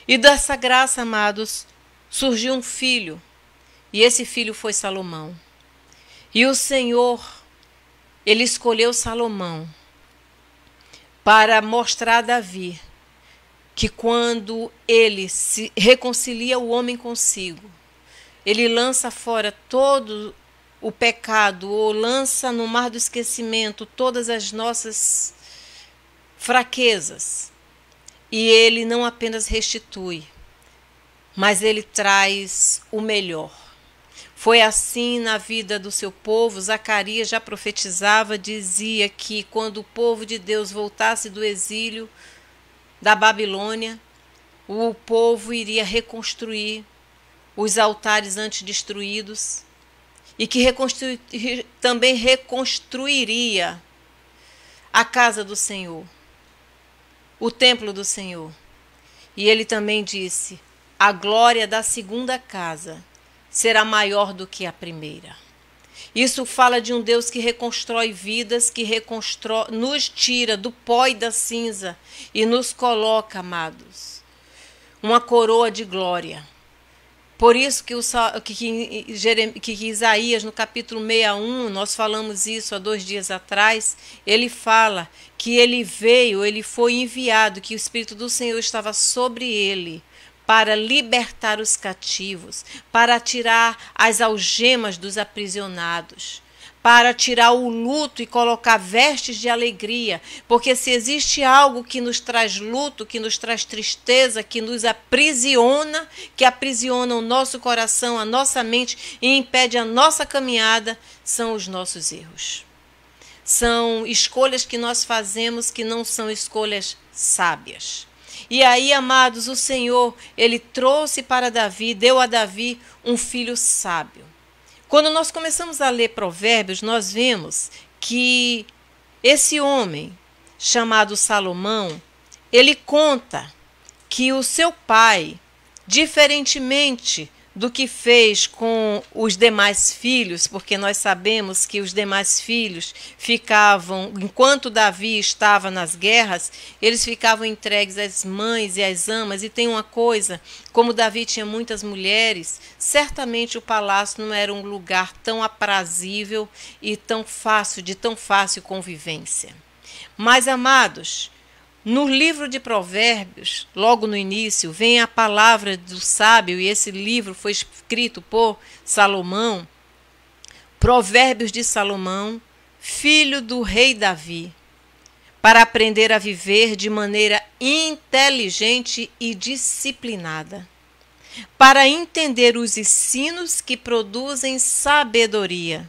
E dessa graça, amados, surgiu um filho. E esse filho foi Salomão. E o Senhor, ele escolheu Salomão para mostrar a Davi que quando ele se reconcilia o homem consigo, ele lança fora todo o pecado, ou lança no mar do esquecimento todas as nossas fraquezas. E ele não apenas restitui, mas ele traz o melhor. Foi assim na vida do seu povo. Zacarias já profetizava, dizia que quando o povo de Deus voltasse do exílio da Babilônia, o povo iria reconstruir os altares antes destruídos, e que também reconstruiria a casa do Senhor, o templo do Senhor. E ele também disse: a glória da segunda casa será maior do que a primeira. Isso fala de um Deus que reconstrói vidas, que nos tira do pó e da cinza e nos coloca, amados, uma coroa de glória. Por isso que Isaías, no capítulo 61, nós falamos isso há 2 dias atrás, ele fala que ele veio, ele foi enviado, que o Espírito do Senhor estava sobre ele, para libertar os cativos, para tirar as algemas dos aprisionados, para tirar o luto e colocar vestes de alegria, porque se existe algo que nos traz luto, que nos traz tristeza, que nos aprisiona, que aprisiona o nosso coração, a nossa mente e impede a nossa caminhada, são os nossos erros. São escolhas que nós fazemos que não são escolhas sábias. E aí, amados, o Senhor, ele trouxe para Davi, deu a Davi um filho sábio. Quando nós começamos a ler Provérbios, nós vemos que esse homem, chamado Salomão, ele conta que o seu pai, diferentemente do que fez com os demais filhos, porque nós sabemos que os demais filhos ficavam, enquanto Davi estava nas guerras, eles ficavam entregues às mães e às amas. E tem uma coisa, como Davi tinha muitas mulheres, certamente o palácio não era um lugar tão aprazível e de tão fácil convivência. Mas, amados, no livro de Provérbios, logo no início, vem a palavra do sábio, e esse livro foi escrito por Salomão, Provérbios de Salomão, filho do rei Davi, para aprender a viver de maneira inteligente e disciplinada, para entender os ensinos que produzem sabedoria,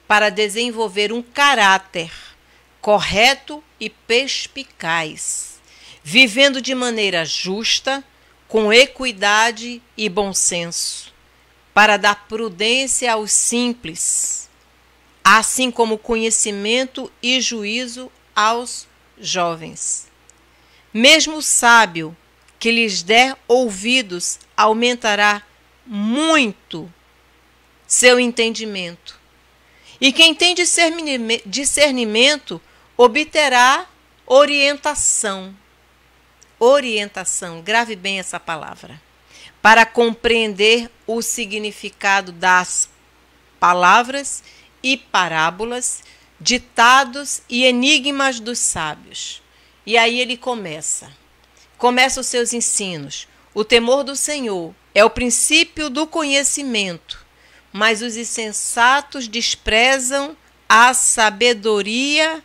para desenvolver um caráter correto e perspicaz, vivendo de maneira justa, com equidade e bom senso, para dar prudência aos simples, assim como conhecimento e juízo aos jovens. Mesmo o sábio que lhes der ouvidos aumentará muito seu entendimento. E quem tem discernimento obterá orientação. Orientação, grave bem essa palavra. Para compreender o significado das palavras e parábolas, ditados e enigmas dos sábios. E aí ele começa os seus ensinos. O temor do Senhor é o princípio do conhecimento, mas os insensatos desprezam a sabedoria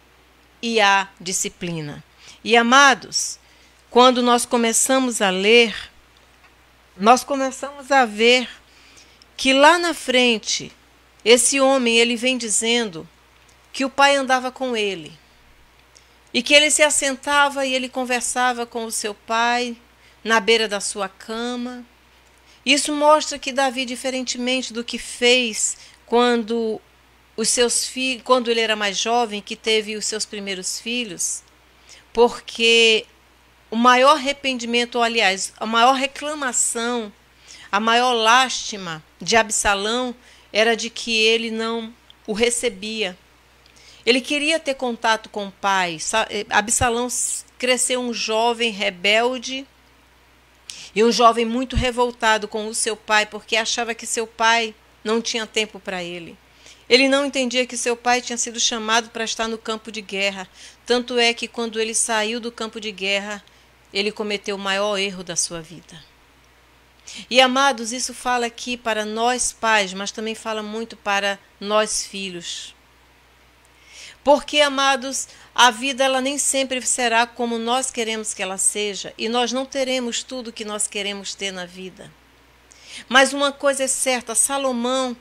e a disciplina. E amados, quando nós começamos a ler, nós começamos a ver que lá na frente, esse homem, ele vem dizendo que o pai andava com ele e que ele se assentava e ele conversava com o seu pai na beira da sua cama. Isso mostra que Davi, diferentemente do que fez quando quando ele era mais jovem, que teve os seus primeiros filhos, porque o maior arrependimento, ou aliás, a maior reclamação, a maior lástima de Absalão era de que ele não o recebia. Ele queria ter contato com o pai. Absalão cresceu um jovem rebelde e um jovem muito revoltado com o seu pai, porque achava que seu pai não tinha tempo para ele. Ele não entendia que seu pai tinha sido chamado para estar no campo de guerra. Tanto é que quando ele saiu do campo de guerra, ele cometeu o maior erro da sua vida. E, amados, isso fala aqui para nós pais, mas também fala muito para nós filhos. Porque, amados, a vida ela nem sempre será como nós queremos que ela seja, e nós não teremos tudo que nós queremos ter na vida. Mas uma coisa é certa, Salomão,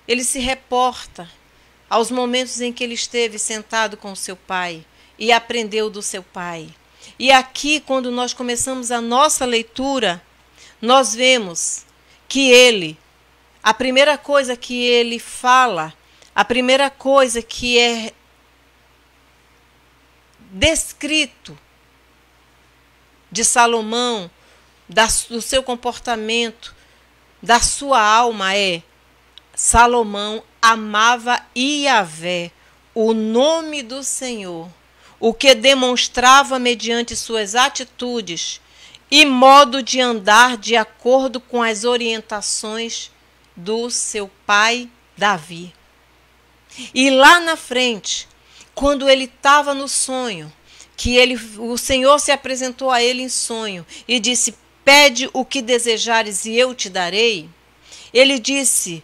ele se reporta aos momentos em que ele esteve sentado com o seu pai e aprendeu do seu pai. E aqui, quando nós começamos a nossa leitura, nós vemos que a primeira coisa que ele fala, a primeira coisa que é descrito de Salomão, do seu comportamento, da sua alma Salomão amava Yahvé, o nome do Senhor, o que demonstrava mediante suas atitudes e modo de andar de acordo com as orientações do seu pai Davi. E lá na frente, quando ele estava no sonho, o Senhor se apresentou a ele em sonho e disse: pede o que desejares e eu te darei. Ele disse: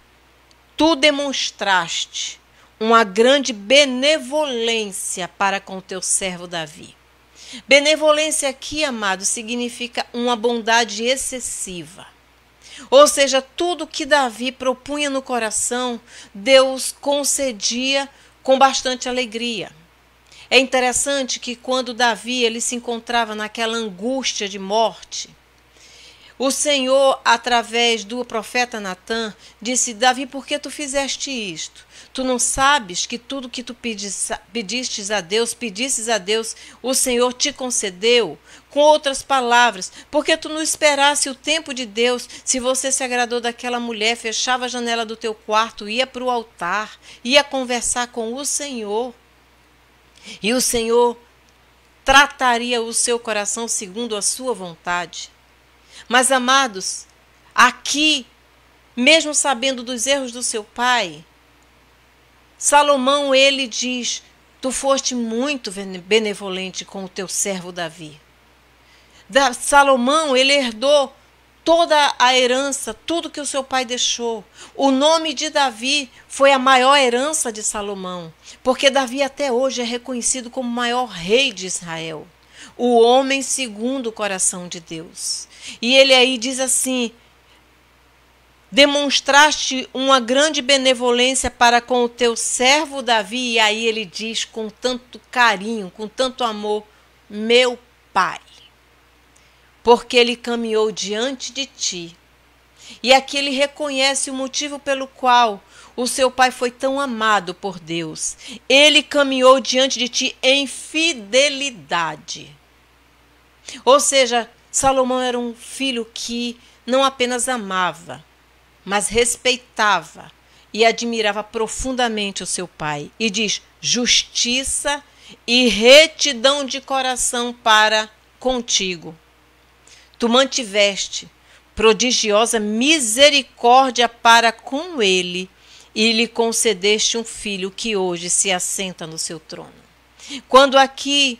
tu demonstraste uma grande benevolência para com o teu servo Davi. Benevolência aqui, amado, significa uma bondade excessiva. Ou seja, tudo que Davi propunha no coração, Deus concedia com bastante alegria. É interessante que quando Davi ele se encontrava naquela angústia de morte, o Senhor, através do profeta Natã, disse: Davi, por que tu fizeste isto? Tu não sabes que tudo que tu pedistes a Deus, o Senhor te concedeu? Com outras palavras, porque tu não esperasse o tempo de Deus? Se você se agradou daquela mulher, fechava a janela do teu quarto, ia para o altar, ia conversar com o Senhor, e o Senhor trataria o seu coração segundo a sua vontade. Mas, amados, aqui, mesmo sabendo dos erros do seu pai, Salomão, ele diz: tu foste muito benevolente com o teu servo Davi. Salomão, ele herdou toda a herança, tudo que o seu pai deixou. O nome de Davi foi a maior herança de Salomão, porque Davi até hoje é reconhecido como o maior rei de Israel, o homem segundo o coração de Deus. E ele aí diz assim: demonstraste uma grande benevolência para com o teu servo Davi. E aí ele diz com tanto carinho, com tanto amor, meu pai, porque ele caminhou diante de ti. E aqui ele reconhece o motivo pelo qual o seu pai foi tão amado por Deus. Ele caminhou diante de ti em fidelidade. Ou seja, Salomão era um filho que não apenas amava, mas respeitava e admirava profundamente o seu pai. E diz: justiça e retidão de coração para contigo. Tu mantiveste prodigiosa misericórdia para com ele e lhe concedeste um filho que hoje se assenta no seu trono. Quando aqui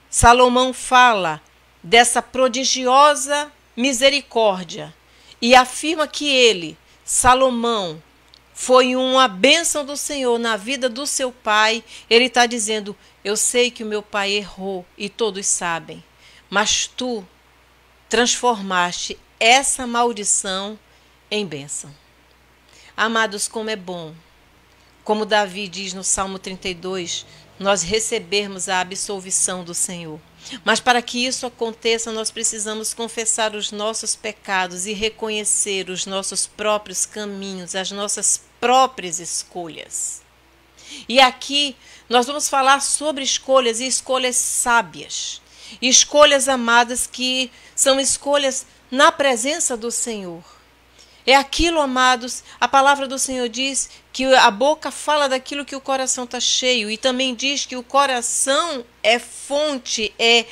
Salomão fala dessa prodigiosa misericórdia e afirma que ele, Salomão, foi uma bênção do Senhor na vida do seu pai, ele está dizendo: eu sei que o meu pai errou e todos sabem, mas tu transformaste essa maldição em bênção. Amados, como é bom, como Davi diz no Salmo 32, nós recebermos a absolvição do Senhor. Mas para que isso aconteça, nós precisamos confessar os nossos pecados e reconhecer os nossos próprios caminhos, as nossas próprias escolhas. E aqui nós vamos falar sobre escolhas e escolhas sábias. Escolhas, amadas, que são escolhas na presença do Senhor. É aquilo, amados, a palavra do Senhor diz que a boca fala daquilo que o coração está cheio. E também diz que o coração é fonte, é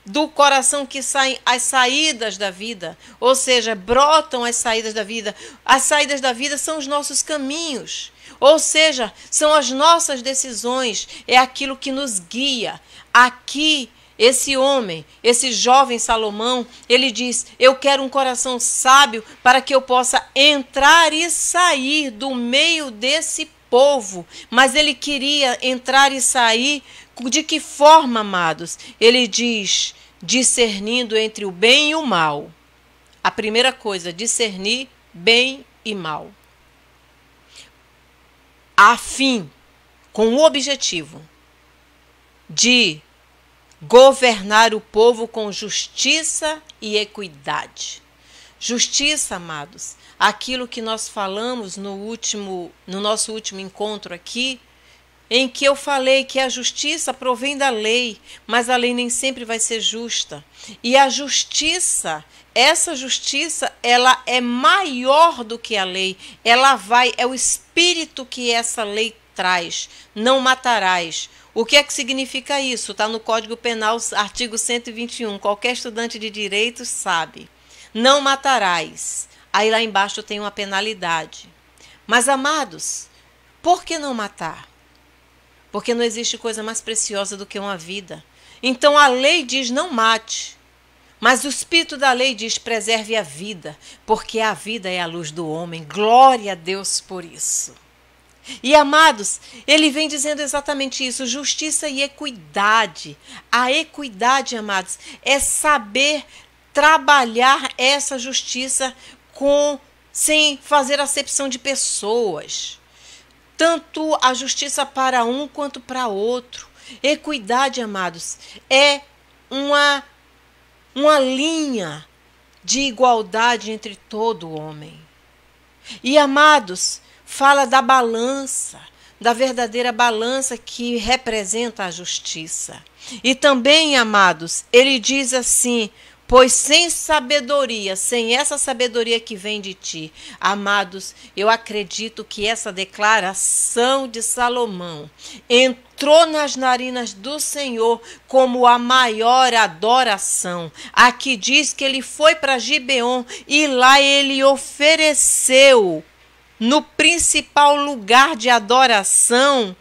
do coração que saem as saídas da vida. Ou seja, brotam as saídas da vida. As saídas da vida são os nossos caminhos. Ou seja, são as nossas decisões. É aquilo que nos guia. Aqui, esse homem, esse jovem Salomão, ele diz: eu quero um coração sábio para que eu possa entrar e sair do meio desse povo. Mas ele queria entrar e sair de que forma, amados? Ele diz: discernindo entre o bem e o mal. A primeira coisa, discernir bem e mal. A fim, com o objetivo de governar o povo com justiça e equidade. Justiça, amados, aquilo que nós falamos no nosso último encontro aqui, em que eu falei que a justiça provém da lei, mas a lei nem sempre vai ser justa. E a justiça, essa justiça, ela é maior do que a lei. É o espírito que essa lei traz. Não matarás. O que é que significa isso? Está no Código Penal, artigo 121. Qualquer estudante de direito sabe. Não matarás. Aí lá embaixo tem uma penalidade. Mas, amados, por que não matar? Porque não existe coisa mais preciosa do que uma vida. Então a lei diz: não mate. Mas o espírito da lei diz: preserve a vida, porque a vida é a luz do homem. Glória a Deus por isso. E, amados, ele vem dizendo exatamente isso: justiça e equidade. A equidade, amados, é saber trabalhar essa justiça sem fazer acepção de pessoas. Tanto a justiça para um quanto para outro. Equidade, amados, é uma linha de igualdade entre todo homem. E, amados, fala da balança, da verdadeira balança que representa a justiça. E também, amados, ele diz assim: pois sem sabedoria, sem essa sabedoria que vem de ti. Amados, eu acredito que essa declaração de Salomão entrou nas narinas do Senhor como a maior adoração. Aqui diz que ele foi para Gibeon e lá ele ofereceu, no principal lugar de adoração,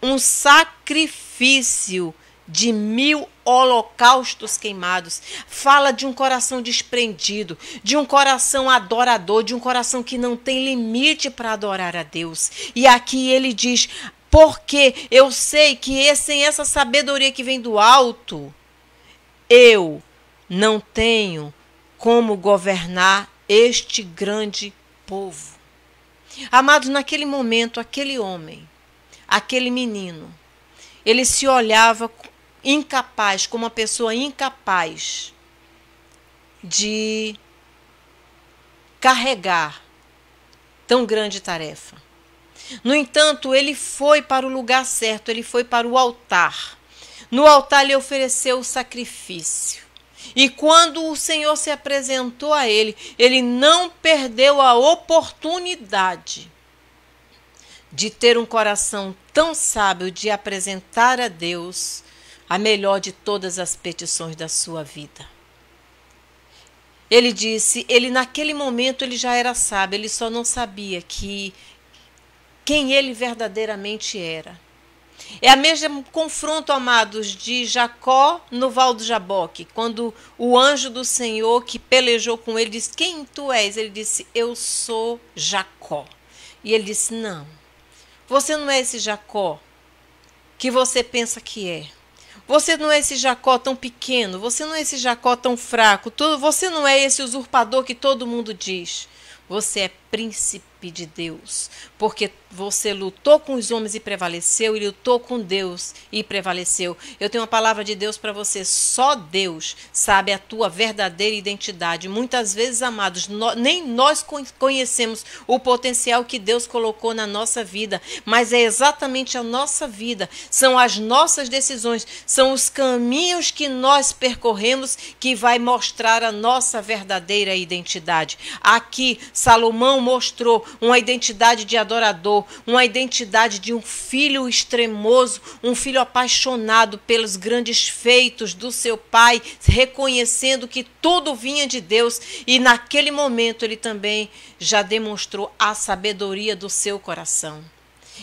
um sacrifício de 1000 holocaustos queimados. Fala de um coração desprendido, de um coração adorador, de um coração que não tem limite para adorar a Deus. E aqui ele diz, porque eu sei que sem essa sabedoria que vem do alto, eu não tenho como governar este grande povo. Amados, naquele momento, aquele homem, aquele menino, ele se olhava incapaz, como uma pessoa incapaz de carregar tão grande tarefa. No entanto, ele foi para o lugar certo, ele foi para o altar. No altar ele ofereceu o sacrifício. E quando o Senhor se apresentou a ele, ele não perdeu a oportunidade de ter um coração tão sábio de apresentar a Deus a melhor de todas as petições da sua vida. Ele disse, naquele momento ele já era sábio, ele só não sabia quem ele verdadeiramente era. É o mesmo confronto, amados, de Jacó no Val do Jaboque, quando o anjo do Senhor que pelejou com ele disse, quem tu és? Ele disse, eu sou Jacó. E ele disse, não, você não é esse Jacó que você pensa que é. Você não é esse Jacó tão pequeno, você não é esse Jacó tão fraco, você não é esse usurpador que todo mundo diz. Você é príncipe de Deus, porque você lutou com os homens e prevaleceu, e lutou com Deus e prevaleceu. Eu tenho uma palavra de Deus para você, só Deus sabe a tua verdadeira identidade. Muitas vezes, amados, nem nós conhecemos o potencial que Deus colocou na nossa vida, mas é exatamente a nossa vida, são as nossas decisões, são os caminhos que nós percorremos que vai mostrar a nossa verdadeira identidade. Aqui, Salomão mostrou uma identidade de adorador, uma identidade de um filho extremoso, um filho apaixonado pelos grandes feitos do seu pai, reconhecendo que tudo vinha de Deus, e naquele momento ele também já demonstrou a sabedoria do seu coração.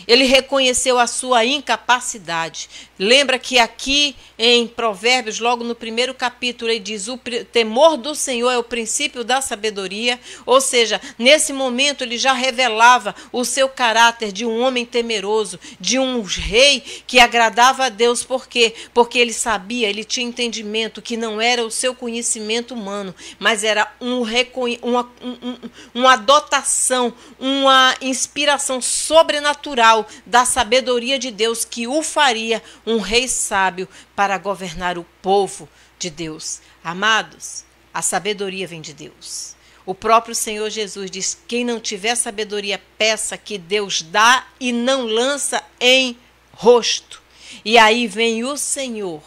Ele reconheceu a sua incapacidade. Lembra que aqui em Provérbios, logo no primeiro capítulo, ele diz, o temor do Senhor é o princípio da sabedoria. Ou seja, nesse momento ele já revelava o seu caráter de um homem temeroso, de um rei que agradava a Deus. Por quê? Porque ele sabia, ele tinha entendimento que não era o seu conhecimento humano, mas era uma dotação, uma inspiração sobrenatural da sabedoria de Deus que o faria um rei sábio para governar o povo de Deus. Amados, a sabedoria vem de Deus. O próprio Senhor Jesus diz, quem não tiver sabedoria, peça, que Deus dá e não lança em rosto. E aí vem o Senhor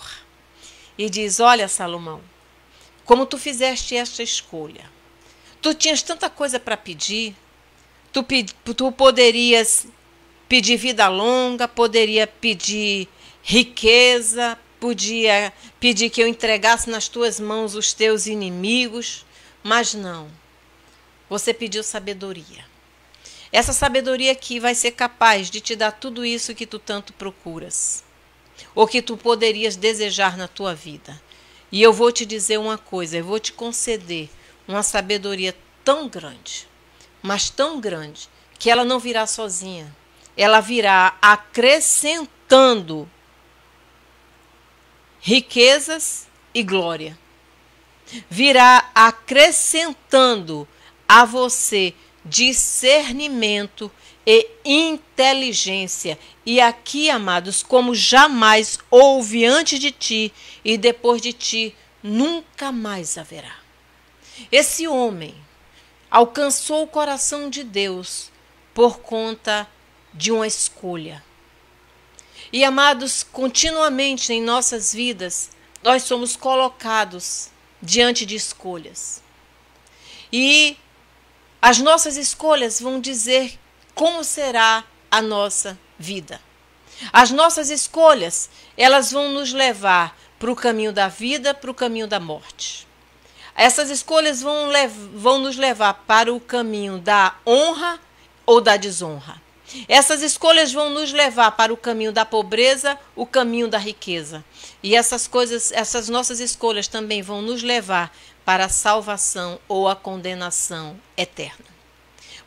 e diz, olha, Salomão, como tu fizeste esta escolha, tu tinhas tanta coisa para pedir, tu poderias pedir vida longa, poderia pedir riqueza, podia pedir que eu entregasse nas tuas mãos os teus inimigos, mas não. Você pediu sabedoria. Essa sabedoria aqui vai ser capaz de te dar tudo isso que tu tanto procuras, ou que tu poderias desejar na tua vida. E eu vou te dizer uma coisa, eu vou te conceder uma sabedoria tão grande, mas tão grande, que ela não virá sozinha. Ela virá acrescentando riquezas e glória. Virá acrescentando a você discernimento e inteligência. E aqui, amados, como jamais houve antes de ti e depois de ti, nunca mais haverá. Esse homem alcançou o coração de Deus por conta de uma escolha. E, amados, continuamente em nossas vidas, nós somos colocados diante de escolhas. E as nossas escolhas vão dizer como será a nossa vida. As nossas escolhas, elas vão nos levar para o caminho da vida, para o caminho da morte. Essas escolhas vão nos levar para o caminho da honra ou da desonra. Essas escolhas vão nos levar para o caminho da pobreza, o caminho da riqueza. E essas nossas escolhas também vão nos levar para a salvação ou a condenação eterna.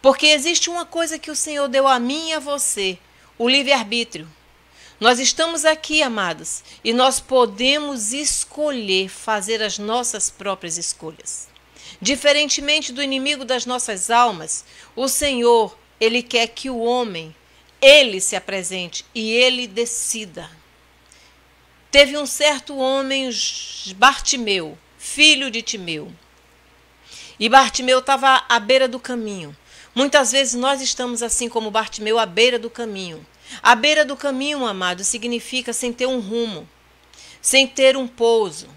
Porque existe uma coisa que o Senhor deu a mim e a você, o livre-arbítrio. Nós estamos aqui, amados, e nós podemos escolher fazer as nossas próprias escolhas. Diferentemente do inimigo das nossas almas, o Senhor, Ele quer que o homem, ele se apresente e ele decida. Teve um certo homem, Bartimeu, filho de Timeu. E Bartimeu estava à beira do caminho. Muitas vezes nós estamos assim como Bartimeu, à beira do caminho. À beira do caminho, amado, significa sem ter um rumo, sem ter um pouso,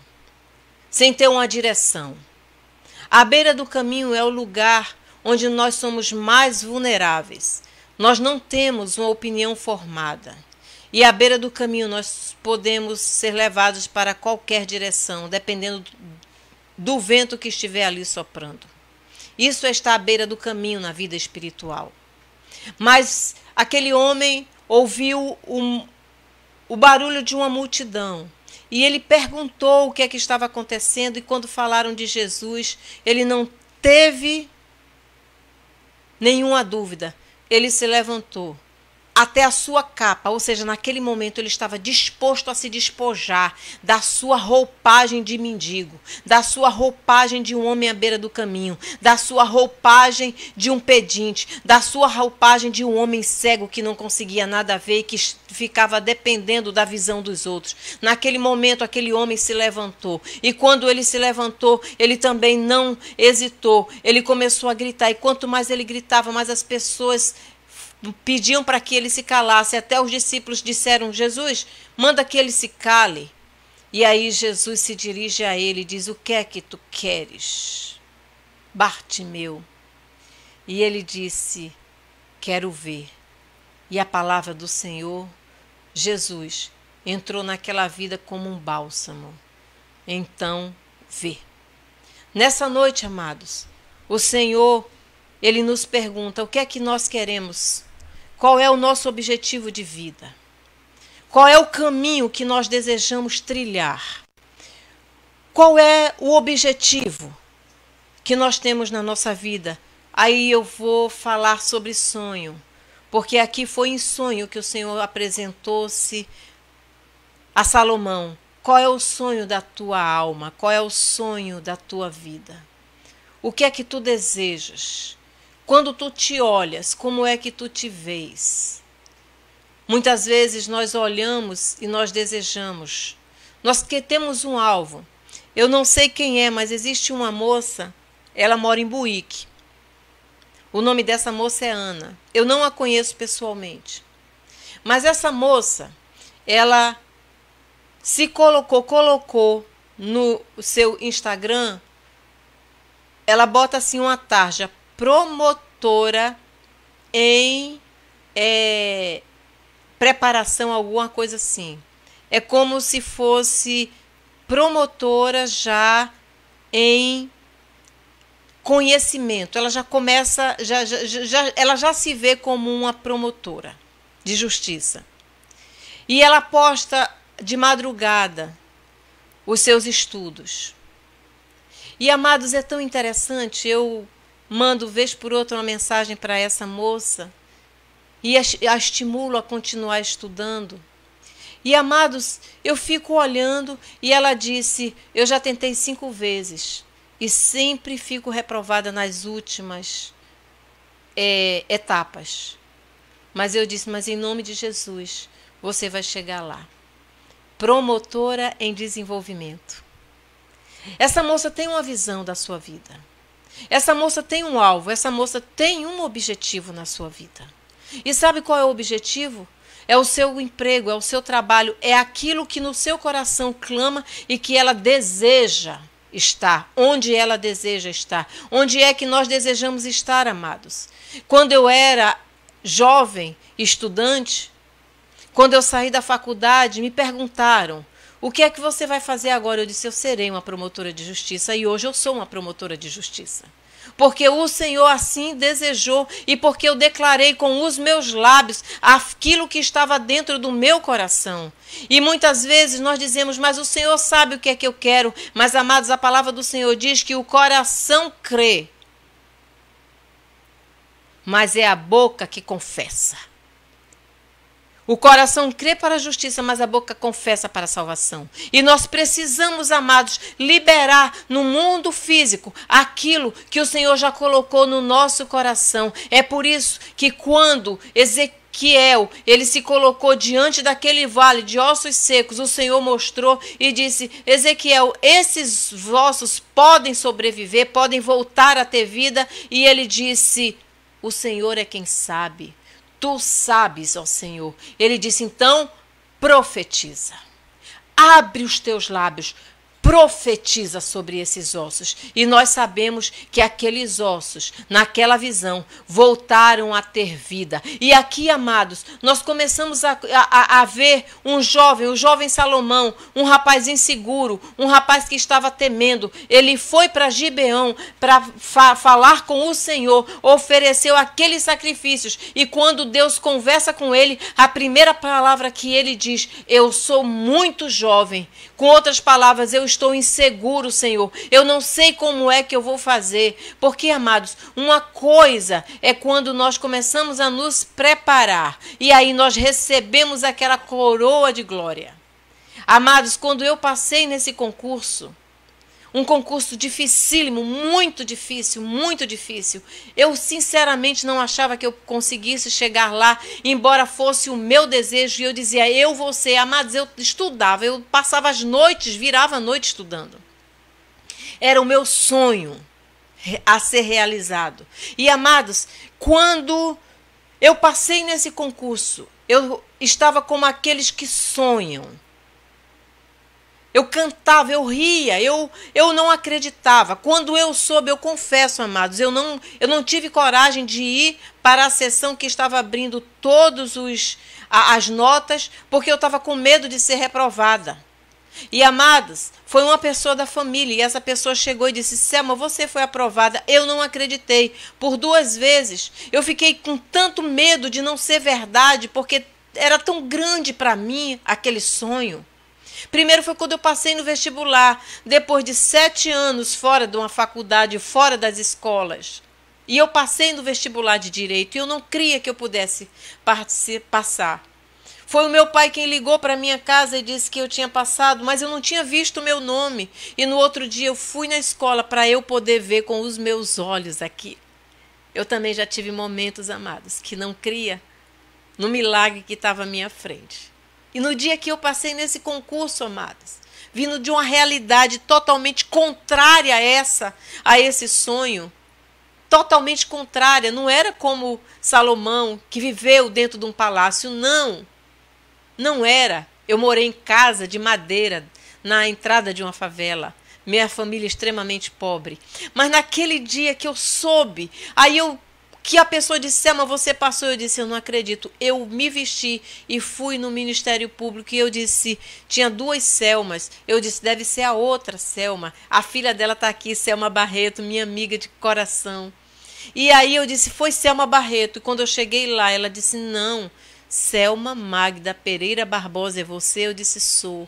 sem ter uma direção. À beira do caminho é o lugar onde nós somos mais vulneráveis. Nós não temos uma opinião formada. E à beira do caminho nós podemos ser levados para qualquer direção, dependendo do vento que estiver ali soprando. Isso é estar à beira do caminho na vida espiritual. Mas aquele homem ouviu o barulho de uma multidão. E ele perguntou o que é que estava acontecendo. E quando falaram de Jesus, ele não teve nenhuma dúvida. Ele se levantou até a sua capa, ou seja, naquele momento ele estava disposto a se despojar da sua roupagem de mendigo, da sua roupagem de um homem à beira do caminho, da sua roupagem de um pedinte, da sua roupagem de um homem cego que não conseguia nada ver e que ficava dependendo da visão dos outros. Naquele momento aquele homem se levantou, e quando ele se levantou, ele também não hesitou, ele começou a gritar, e quanto mais ele gritava, mais as pessoas pediam para que ele se calasse. Até os discípulos disseram: Jesus, manda que ele se cale. E aí Jesus se dirige a ele e diz: o que é que tu queres, Bartimeu? E ele disse: quero ver. E a palavra do Senhor, Jesus, entrou naquela vida como um bálsamo. Então, vê. Nessa noite, amados, o Senhor, Ele nos pergunta: o que é que nós queremos? Qual é o nosso objetivo de vida? Qual é o caminho que nós desejamos trilhar? Qual é o objetivo que nós temos na nossa vida? Aí eu vou falar sobre sonho, porque aqui foi em sonho que o Senhor apresentou-se a Salomão. Qual é o sonho da tua alma? Qual é o sonho da tua vida? O que é que tu desejas? Quando tu te olhas, como é que tu te vês? Muitas vezes nós olhamos e nós desejamos. Nós que temos um alvo. Eu não sei quem é, mas existe uma moça, ela mora em Buíque. O nome dessa moça é Ana. Eu não a conheço pessoalmente. Mas essa moça, ela se colocou no seu Instagram, ela bota assim uma tarja: promotora em preparação, alguma coisa assim. É como se fosse promotora já em conhecimento. Ela já começa, ela já se vê como uma promotora de justiça. E ela posta de madrugada os seus estudos. E, amados, é tão interessante, eu mando vez por outra uma mensagem para essa moça e a estimulo a continuar estudando. E, amados, eu fico olhando e ela disse: eu já tentei 5 vezes e sempre fico reprovada nas últimas etapas. Mas eu disse: mas em nome de Jesus, você vai chegar lá. Promotora em desenvolvimento. Essa moça tem uma visão da sua vida. Essa moça tem um alvo, essa moça tem um objetivo na sua vida. E sabe qual é o objetivo? É o seu emprego, é o seu trabalho, é aquilo que no seu coração clama e que ela deseja estar, onde ela deseja estar. Onde é que nós desejamos estar, amados? Quando eu era jovem, estudante, quando eu saí da faculdade, me perguntaram: o que é que você vai fazer agora? Eu disse: eu serei uma promotora de justiça, e hoje eu sou uma promotora de justiça. porque o Senhor assim desejou e porque eu declarei com os meus lábios aquilo que estava dentro do meu coração. E muitas vezes nós dizemos, mas o Senhor sabe o que é que eu quero. Mas, amados, a palavra do Senhor diz que o coração crê, mas é a boca que confessa. O coração crê para a justiça, mas a boca confessa para a salvação. E nós precisamos, amados, liberar no mundo físico aquilo que o Senhor já colocou no nosso coração. É por isso que quando Ezequiel, ele se colocou diante daquele vale de ossos secos, o Senhor mostrou e disse, Ezequiel, esses ossos podem sobreviver, podem voltar a ter vida. E ele disse, o Senhor é quem sabe. Tu sabes, ó Senhor. Ele disse, então, profetiza. Abre os teus lábios, profetiza sobre esses ossos. E nós sabemos que aqueles ossos, naquela visão, voltaram a ter vida. E aqui, amados, nós começamos a ver o jovem Salomão, um rapaz inseguro, um rapaz que estava temendo. Ele foi para Gibeão para falar com o Senhor, ofereceu aqueles sacrifícios. E quando Deus conversa com ele, a primeira palavra que ele diz, eu sou muito jovem. Com outras palavras, eu estou inseguro, Senhor. Eu não sei como é que eu vou fazer. Porque, amados, uma coisa é quando nós começamos a nos preparar. E aí nós recebemos aquela coroa de glória. Amados, quando eu passei nesse concurso, um concurso dificílimo, muito difícil, muito difícil. Eu sinceramente não achava que eu conseguisse chegar lá, embora fosse o meu desejo. E eu dizia, eu vou ser. Amados, eu estudava, eu passava as noites, virava a noite estudando. Era o meu sonho a ser realizado. E, amados, quando eu passei nesse concurso, eu estava como aqueles que sonham. Eu cantava, eu ria, eu não acreditava. Quando eu soube, eu confesso, amados, eu não tive coragem de ir para a sessão que estava abrindo todas as notas, porque eu estava com medo de ser reprovada. E, amados, foi uma pessoa da família, e essa pessoa chegou e disse, Selma, você foi aprovada. Eu não acreditei. Por 2 vezes, eu fiquei com tanto medo de não ser verdade, porque era tão grande para mim aquele sonho. Primeiro foi quando eu passei no vestibular, depois de 7 anos fora de uma faculdade, fora das escolas. E eu passei no vestibular de Direito e eu não cria que eu pudesse passar. Foi o meu pai quem ligou para minha casa e disse que eu tinha passado, mas eu não tinha visto o meu nome. E no outro dia eu fui na escola para eu poder ver com os meus olhos aqui. Eu também já tive momentos, amados, que não cria no milagre que estava à minha frente. E no dia que eu passei nesse concurso, amados, vindo de uma realidade totalmente contrária a esse sonho, totalmente contrária, não era como Salomão, que viveu dentro de um palácio, não era. Eu morei em casa de madeira, na entrada de uma favela, minha família extremamente pobre. Mas naquele dia que eu soube, que a pessoa disse, Selma, você passou, eu disse, eu não acredito. Eu me vesti e fui no Ministério Público e eu disse, tinha 2 Selmas. Eu disse, deve ser a outra Selma. A filha dela está aqui, Selma Barreto, minha amiga de coração. E aí eu disse, foi Selma Barreto. E quando eu cheguei lá, ela disse, não, Selma Magda Pereira Barbosa é você? Eu disse, sou.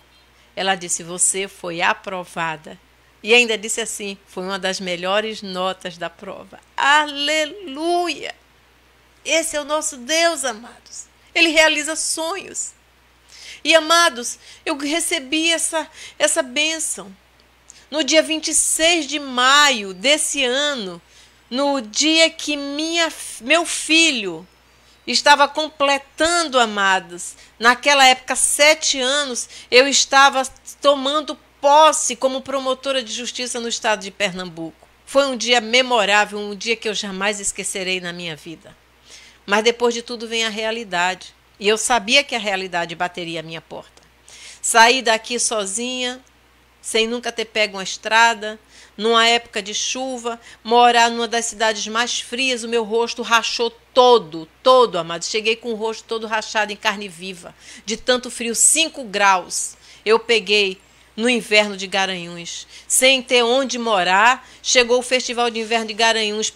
Ela disse, você foi aprovada. E ainda disse assim, foi uma das melhores notas da prova. Aleluia! Esse é o nosso Deus, amados. Ele realiza sonhos. E, amados, eu recebi essa bênção. No dia 26 de maio desse ano, no dia que meu filho estava completando, amados, naquela época 7 anos, eu estava tomando posse como promotora de justiça no estado de Pernambuco. Foi um dia memorável, um dia que eu jamais esquecerei na minha vida. Mas depois de tudo vem a realidade. E eu sabia que a realidade bateria à minha porta. Saí daqui sozinha, sem nunca ter pego uma estrada, numa época de chuva, morar numa das cidades mais frias, o meu rosto rachou todo, amado. Cheguei com o rosto todo rachado em carne viva, de tanto frio, 5 graus. Eu peguei no inverno de Garanhuns, sem ter onde morar. Chegou o Festival de Inverno de Garanhuns,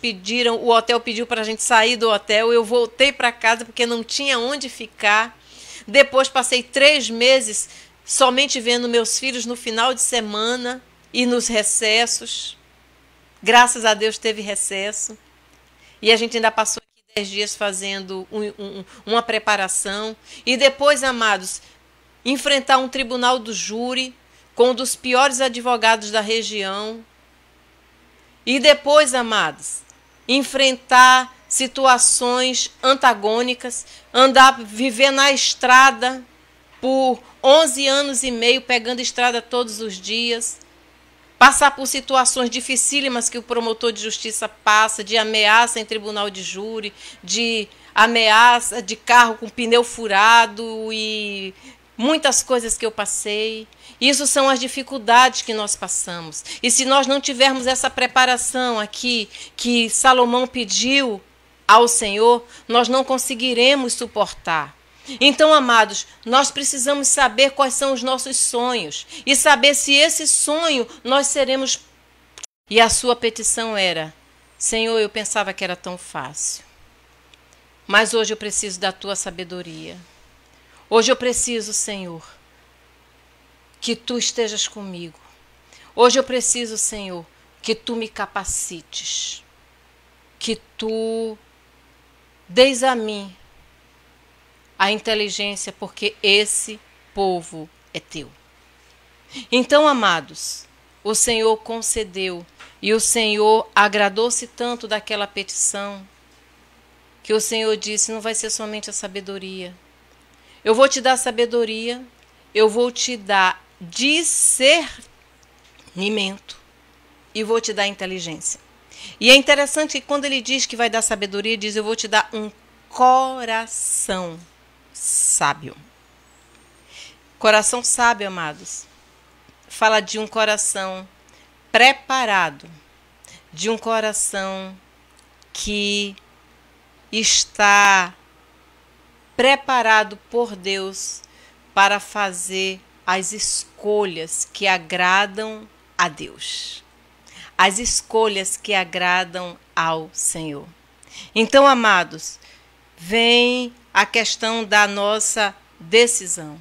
o hotel pediu para a gente sair do hotel, eu voltei para casa porque não tinha onde ficar. Depois passei 3 meses somente vendo meus filhos no final de semana e nos recessos. Graças a Deus teve recesso. E a gente ainda passou aqui 10 dias fazendo uma preparação. E depois, amados, enfrentar um tribunal do júri com um dos piores advogados da região. E depois, amados, enfrentar situações antagônicas, viver na estrada por 11 anos e meio, pegando estrada todos os dias, passar por situações dificílimas que o promotor de justiça passa, de ameaça em tribunal de júri, de ameaça de carro com pneu furado e muitas coisas que eu passei. Isso são as dificuldades que nós passamos. E se nós não tivermos essa preparação aqui que Salomão pediu ao Senhor, nós não conseguiremos suportar. Então, amados, nós precisamos saber quais são os nossos sonhos e saber se esse sonho nós seremos. E a sua petição era: Senhor, eu pensava que era tão fácil, mas hoje eu preciso da tua sabedoria. Hoje eu preciso, Senhor, que tu estejas comigo. Hoje eu preciso, Senhor, que tu me capacites, que tu deis a mim a inteligência, porque esse povo é teu. Então, amados, o Senhor concedeu e o Senhor agradou-se tanto daquela petição que o Senhor disse: não vai ser somente a sabedoria. Eu vou te dar sabedoria, eu vou te dar discernimento e vou te dar inteligência. E é interessante que quando ele diz que vai dar sabedoria, ele diz: eu vou te dar um coração sábio. Coração sábio, amados, fala de um coração preparado, de um coração que está preparado por Deus para fazer as escolhas que agradam a Deus, as escolhas que agradam ao Senhor. Então, amados, vem a questão da nossa decisão.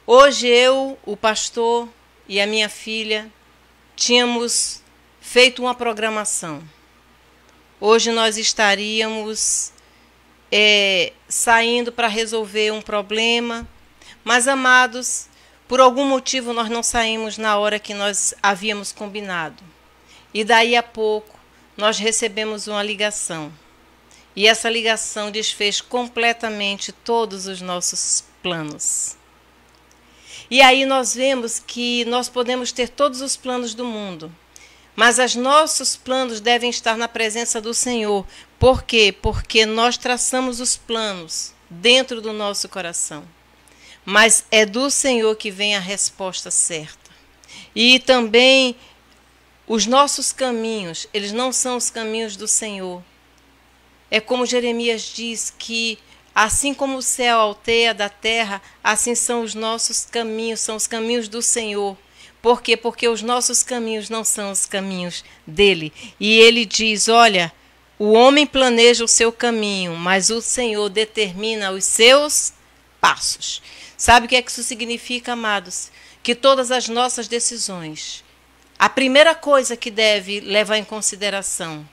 Hoje eu, o pastor e a minha filha tínhamos feito uma programação. Hoje nós estaríamos saindo para resolver um problema, mas, amados, por algum motivo nós não saímos na hora que nós havíamos combinado. E daí a pouco nós recebemos uma ligação. E essa ligação desfez completamente todos os nossos planos. E aí nós vemos que nós podemos ter todos os planos do mundo, mas os nossos planos devem estar na presença do Senhor. Por quê? Porque nós traçamos os planos dentro do nosso coração. Mas é do Senhor que vem a resposta certa. E também os nossos caminhos, eles não são os caminhos do Senhor. É como Jeremias diz que assim como o céu alteia da terra, assim são os nossos caminhos, são os caminhos do Senhor. Por quê? Porque os nossos caminhos não são os caminhos dele. E ele diz: olha, o homem planeja o seu caminho, mas o Senhor determina os seus passos. Sabe o que é que isso significa, amados? Que todas as nossas decisões, a primeira coisa que deve levar em consideração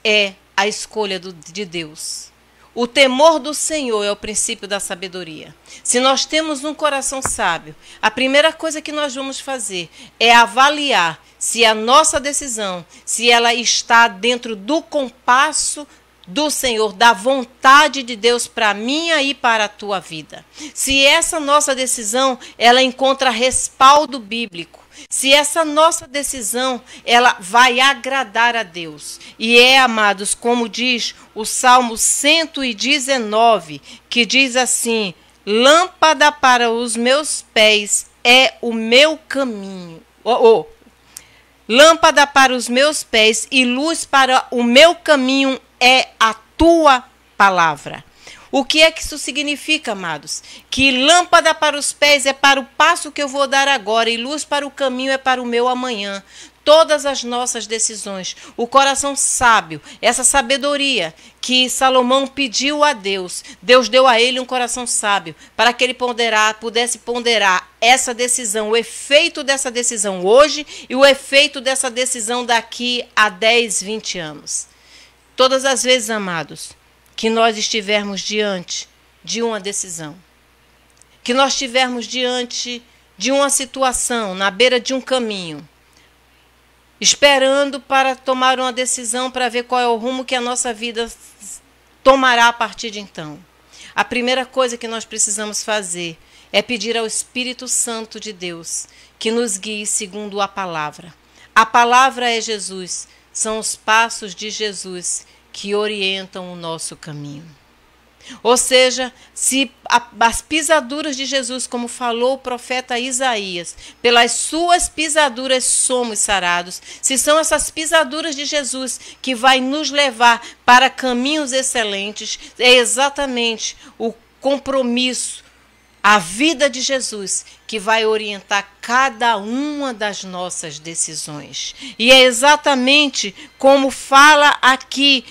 é a escolha de Deus. O temor do Senhor é o princípio da sabedoria. Se nós temos um coração sábio, a primeira coisa que nós vamos fazer é avaliar se a nossa decisão, se ela está dentro do compasso do Senhor, da vontade de Deus para a minha e para a tua vida. Se essa nossa decisão, ela encontra respaldo bíblico. Se essa nossa decisão, ela vai agradar a Deus. E amados, como diz o Salmo 119, que diz assim: lâmpada para os meus pés é o meu caminho. Lâmpada para os meus pés e luz para o meu caminho é a tua palavra. O que é que isso significa, amados? Que lâmpada para os pés é para o passo que eu vou dar agora e luz para o caminho é para o meu amanhã. Todas as nossas decisões, o coração sábio, essa sabedoria que Salomão pediu a Deus, Deus deu a ele um coração sábio para que ele pudesse ponderar essa decisão, o efeito dessa decisão hoje e o efeito dessa decisão daqui a 10, 20 anos. Todas as vezes, amados, que nós estivermos diante de uma decisão, que nós estivermos diante de uma situação, na beira de um caminho, esperando para tomar uma decisão para ver qual é o rumo que a nossa vida tomará a partir de então. A primeira coisa que nós precisamos fazer é pedir ao Espírito Santo de Deus que nos guie segundo a palavra. A palavra é Jesus, são os passos de Jesus que orientam o nosso caminho. Ou seja, se as pisaduras de Jesus, como falou o profeta Isaías, pelas suas pisaduras somos sarados, se são essas pisaduras de Jesus que vai nos levar para caminhos excelentes, é exatamente o compromisso, a vida de Jesus que vai orientar cada uma das nossas decisões. E é exatamente como fala aqui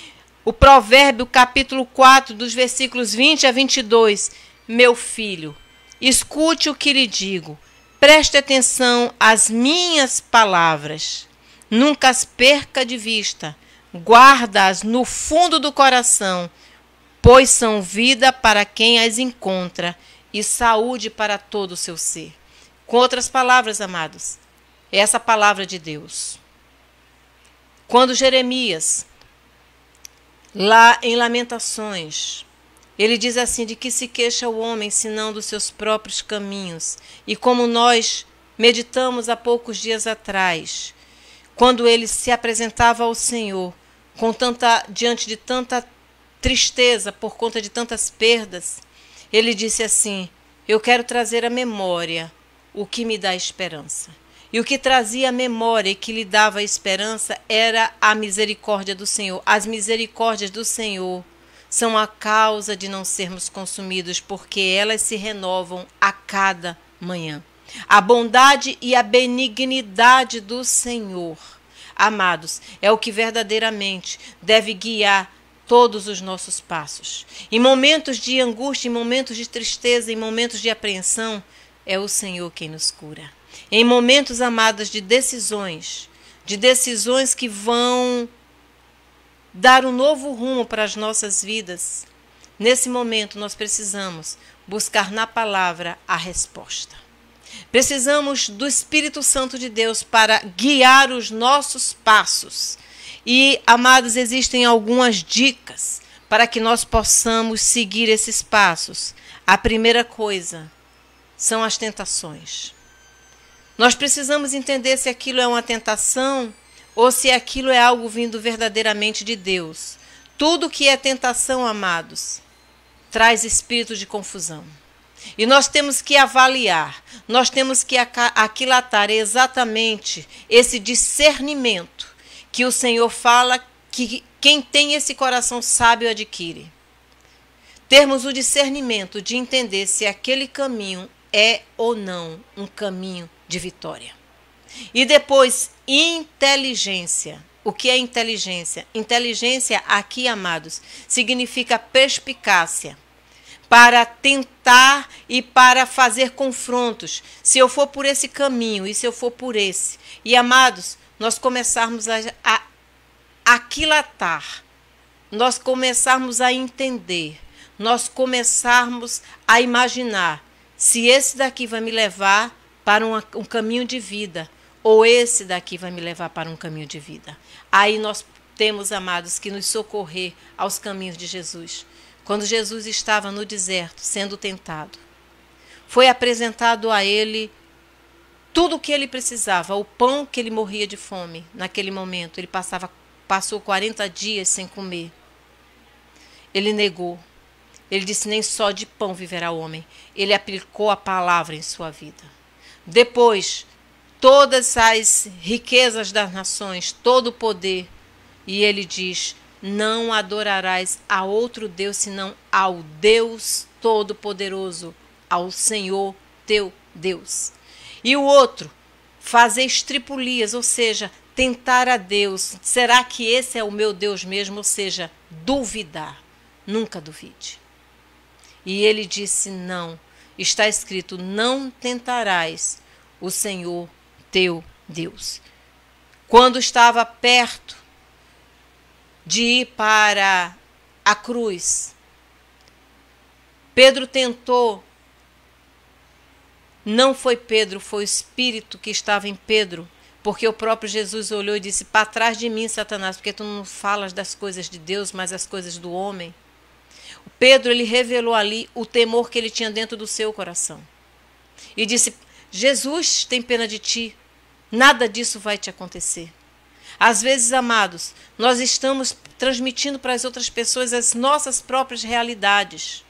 o Provérbio, capítulo 4, dos versículos 20 a 22. Meu filho, escute o que lhe digo. Preste atenção às minhas palavras. Nunca as perca de vista. Guarda-as no fundo do coração, pois são vida para quem as encontra e saúde para todo o seu ser. Com outras palavras, amados, é essa palavra de Deus. Quando Jeremias, lá em Lamentações, ele diz assim: de que se queixa o homem, senão dos seus próprios caminhos? E como nós meditamos há poucos dias atrás, quando ele se apresentava ao Senhor, diante de tanta tristeza, por conta de tantas perdas, ele disse assim: eu quero trazer à memória o que me dá esperança. E o que trazia a memória e que lhe dava a esperança era a misericórdia do Senhor. As misericórdias do Senhor são a causa de não sermos consumidos, porque elas se renovam a cada manhã. A bondade e a benignidade do Senhor, amados, é o que verdadeiramente deve guiar todos os nossos passos. Em momentos de angústia, em momentos de tristeza, em momentos de apreensão, é o Senhor quem nos cura. Em momentos, amados, de decisões que vão dar um novo rumo para as nossas vidas, nesse momento nós precisamos buscar na palavra a resposta. Precisamos do Espírito Santo de Deus para guiar os nossos passos. E, amados, existem algumas dicas para que nós possamos seguir esses passos. A primeira coisa são as tentações. Nós precisamos entender se aquilo é uma tentação ou se aquilo é algo vindo verdadeiramente de Deus. Tudo que é tentação, amados, traz espírito de confusão. E nós temos que avaliar, nós temos que aquilatar exatamente esse discernimento que o Senhor fala que quem tem esse coração sábio adquire. Termos o discernimento de entender se aquele caminho é ou não um caminho de vitória. E depois, inteligência. O que é inteligência? Inteligência aqui, amados, significa perspicácia. Para tentar e para fazer confrontos. Se eu for por esse caminho e se eu for por esse. E, amados, nós começarmos a aquilatar, nós começarmos a entender, nós começarmos a imaginar se esse daqui vai me levar para um caminho de vida ou esse daqui vai me levar para um caminho de vida. Aí nós temos, amados, que nos socorrer aos caminhos de Jesus. Quando Jesus estava no deserto, sendo tentado, foi apresentado a ele tudo o que ele precisava, o pão que ele morria de fome. Naquele momento, ele passou 40 dias sem comer. Ele negou. Ele disse: nem só de pão viverá o homem. Ele aplicou a palavra em sua vida. Depois, todas as riquezas das nações, todo o poder. E ele diz: não adorarás a outro Deus senão ao Deus Todo-Poderoso, ao Senhor teu Deus. E o outro, fazer estripulias, ou seja, tentar a Deus. Será que esse é o meu Deus mesmo? Ou seja, duvidar. Nunca duvide. E ele disse: não. Está escrito: não tentarás o Senhor teu Deus. Quando estava perto de ir para a cruz, Pedro tentou. Não foi Pedro, foi o Espírito que estava em Pedro, porque o próprio Jesus olhou e disse: para trás de mim, Satanás, porque tu não falas das coisas de Deus, mas as coisas do homem. Pedro, ele revelou ali o temor que ele tinha dentro do seu coração. E disse: Jesus tem pena de ti, nada disso vai te acontecer. Às vezes, amados, nós estamos transmitindo para as outras pessoas as nossas próprias realidades.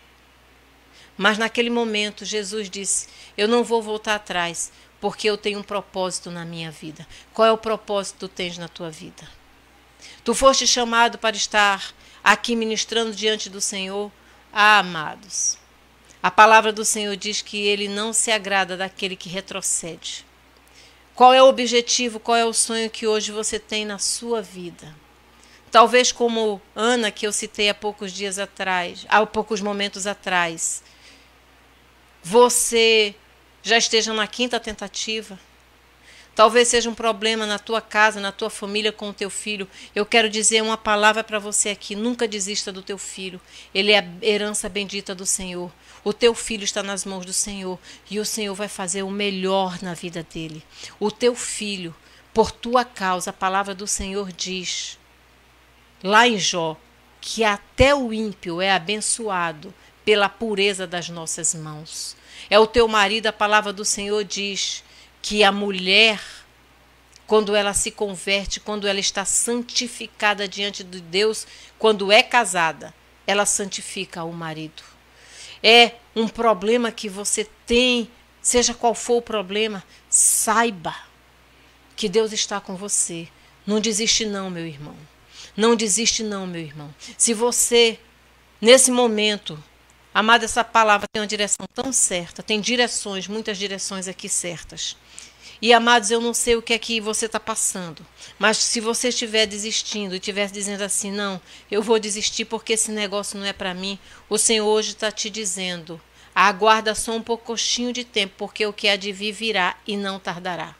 Mas naquele momento, Jesus disse: eu não vou voltar atrás, porque eu tenho um propósito na minha vida. Qual é o propósito que tu tens na tua vida? Tu foste chamado para estar aqui ministrando diante do Senhor? Ah, amados, a palavra do Senhor diz que Ele não se agrada daquele que retrocede. Qual é o objetivo, qual é o sonho que hoje você tem na sua vida? Talvez como Ana, que eu citei há poucos dias atrás, há poucos momentos atrás, você já esteja na 5ª tentativa. Talvez seja um problema na tua casa, na tua família, com o teu filho. Eu quero dizer uma palavra para você aqui: nunca desista do teu filho. Ele é a herança bendita do Senhor. O teu filho está nas mãos do Senhor e o Senhor vai fazer o melhor na vida dele. O teu filho, por tua causa, a palavra do Senhor diz, lá em Jó, que até o ímpio é abençoado pela pureza das nossas mãos. É o teu marido, a palavra do Senhor diz que a mulher, quando ela se converte, quando ela está santificada diante de Deus, quando é casada, ela santifica o marido. É um problema que você tem, seja qual for o problema, saiba que Deus está com você. Não desiste não, meu irmão. Não desiste não, meu irmão. Se você, nesse momento, amado, essa palavra tem uma direção tão certa, tem direções, muitas direções aqui certas. E, amados, eu não sei o que é que você está passando, mas se você estiver desistindo e estiver dizendo assim: não, eu vou desistir porque esse negócio não é para mim, o Senhor hoje está te dizendo: aguarda só um pouquinho de tempo, porque o que há de vir virá e não tardará.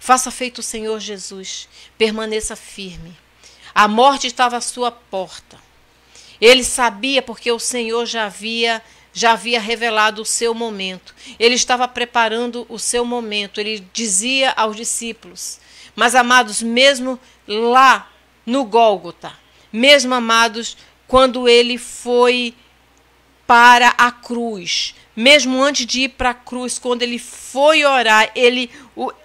Faça feito o Senhor Jesus, permaneça firme. A morte estava à sua porta. Ele sabia, porque o Senhor já havia revelado o seu momento. Ele estava preparando o seu momento. Ele dizia aos discípulos. Mas, amados, mesmo lá no Gólgota, mesmo, amados, quando ele foi para a cruz, mesmo antes de ir para a cruz, quando ele foi orar,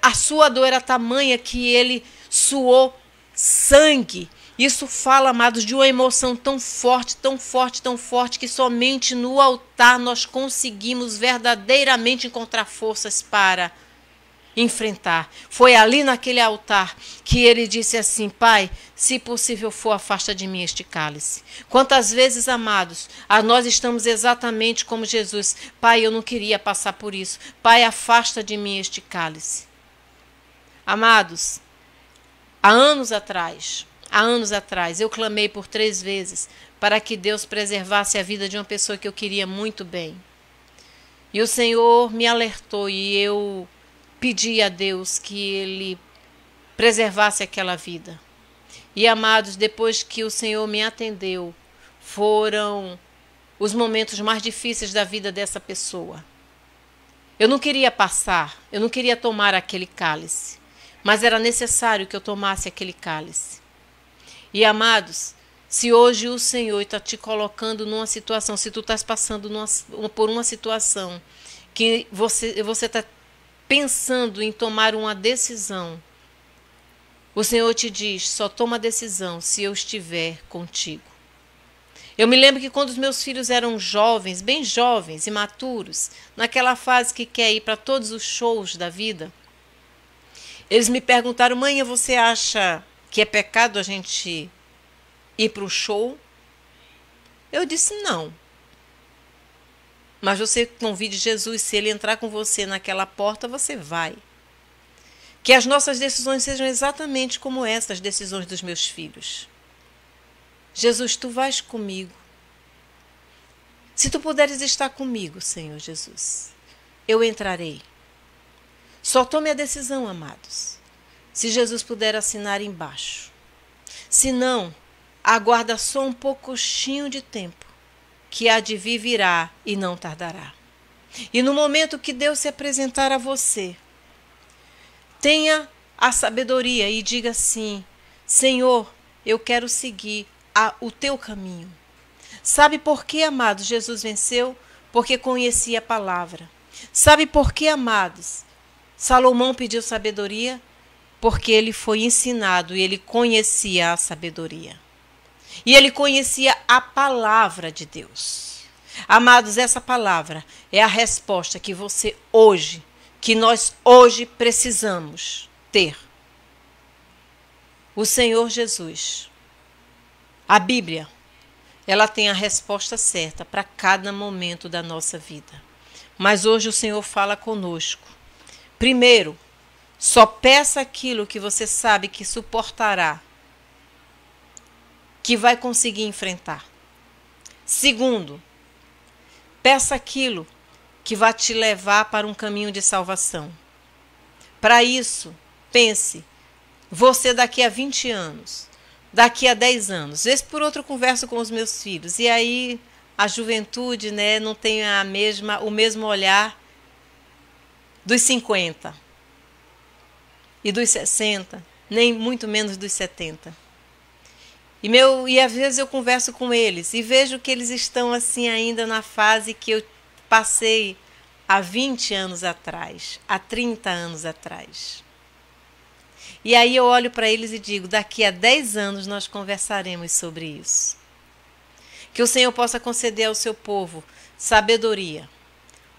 a sua dor era tamanha que ele suou sangue. Isso fala, amados, de uma emoção tão forte, tão forte, tão forte, que somente no altar nós conseguimos verdadeiramente encontrar forças para enfrentar. Foi ali naquele altar que ele disse assim: Pai, se possível for, afasta de mim este cálice. Quantas vezes, amados, nós estamos exatamente como Jesus: Pai, eu não queria passar por isso. Pai, afasta de mim este cálice. Amados, há anos atrás, eu clamei por 3 vezes para que Deus preservasse a vida de uma pessoa que eu queria muito bem. E o Senhor me alertou e eu pedi a Deus que Ele preservasse aquela vida. E, amados, depois que o Senhor me atendeu, foram os momentos mais difíceis da vida dessa pessoa. Eu não queria passar, eu não queria tomar aquele cálice, mas era necessário que eu tomasse aquele cálice. E, amados, se hoje o Senhor está te colocando numa situação, se tu estás passando por uma situação que você está pensando em tomar uma decisão, o Senhor te diz: só toma decisão se eu estiver contigo. Eu me lembro que quando os meus filhos eram jovens, bem jovens, imaturos, naquela fase que quer ir para todos os shows da vida, eles me perguntaram: mãe, você acha que é pecado a gente Ir para o show? Eu disse não. Mas você convide Jesus, se ele entrar com você naquela porta, você vai. Que as nossas decisões sejam exatamente como essas decisões dos meus filhos. Jesus, tu vais comigo. Se tu puderes estar comigo, Senhor Jesus, eu entrarei. Só tome a decisão, amados. Se Jesus puder assinar embaixo. Se não, aguarda só um pouquinho de tempo, que há de vir virá e não tardará. E no momento que Deus se apresentar a você, tenha a sabedoria e diga assim: Senhor, eu quero seguir o teu caminho. Sabe por que, amados, Jesus venceu? Porque conhecia a palavra. Sabe por que, amados, Salomão pediu sabedoria? Porque ele foi ensinado e ele conhecia a sabedoria. E ele conhecia a palavra de Deus. Amados, essa palavra é a resposta que você hoje, que nós hoje precisamos ter. O Senhor Jesus, a Bíblia, ela tem a resposta certa para cada momento da nossa vida. Mas hoje o Senhor fala conosco. Primeiro, só peça aquilo que você sabe que suportará, que vai conseguir enfrentar. Segundo, peça aquilo que vai te levar para um caminho de salvação. Para isso, pense, você daqui a 20 anos, daqui a 10 anos, vez por outra eu converso com os meus filhos, e aí a juventude, né, não tem o mesmo olhar dos 50 e dos 60, nem muito menos dos 70. E às vezes eu converso com eles e vejo que eles estão assim ainda na fase que eu passei há 20 anos atrás, há 30 anos atrás. E aí eu olho para eles e digo, daqui a 10 anos nós conversaremos sobre isso. Que o Senhor possa conceder ao seu povo sabedoria,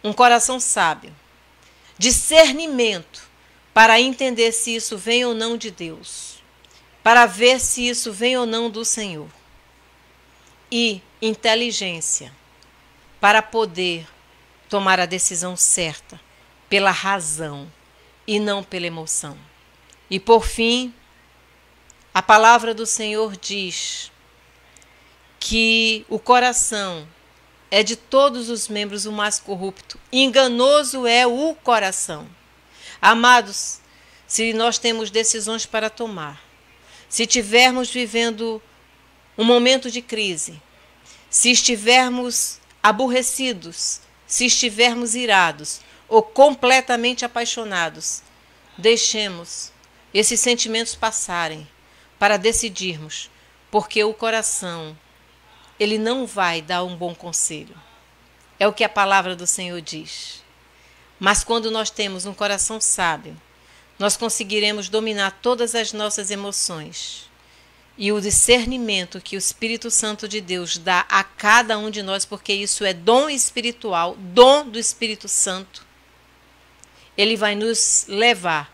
um coração sábio, discernimento para entender se isso vem ou não de Deus, para ver se isso vem ou não do Senhor, e inteligência para poder tomar a decisão certa pela razão e não pela emoção. E por fim, a palavra do Senhor diz que o coração é de todos os membros o mais corrupto. Enganoso é o coração. Amados, se nós temos decisões para tomar, se estivermos vivendo um momento de crise, se estivermos aborrecidos, se estivermos irados ou completamente apaixonados, deixemos esses sentimentos passarem para decidirmos, porque o coração, ele não vai dar um bom conselho. É o que a palavra do Senhor diz. Mas quando nós temos um coração sábio, nós conseguiremos dominar todas as nossas emoções. E o discernimento que o Espírito Santo de Deus dá a cada um de nós, porque isso é dom espiritual, dom do Espírito Santo, ele vai nos levar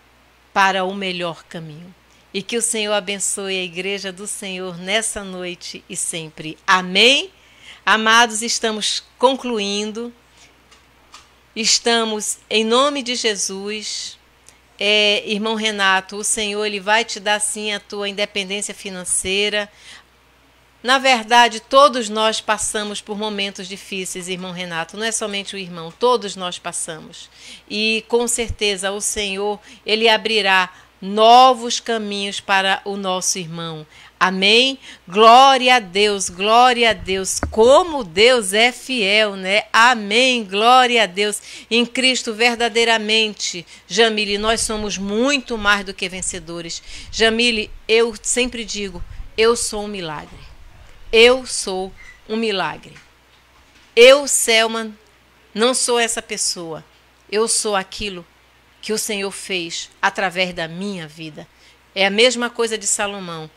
para o melhor caminho. E que o Senhor abençoe a igreja do Senhor nessa noite e sempre. Amém? Amados, estamos concluindo. Estamos em nome de Jesus. Irmão Renato, o Senhor ele vai te dar sim a tua independência financeira. Na verdade, todos nós passamos por momentos difíceis, irmão Renato. Não é somente o irmão, todos nós passamos. E com certeza o Senhor ele abrirá novos caminhos para o nosso irmão. Amém? Glória a Deus, glória a Deus. Como Deus é fiel, né? Amém, glória a Deus. Em Cristo, verdadeiramente, Jamile, nós somos muito mais do que vencedores. Jamile, eu sempre digo, eu sou um milagre. Eu sou um milagre. Eu, Selman, não sou essa pessoa. Eu sou aquilo que o Senhor fez através da minha vida. É a mesma coisa de Salomão.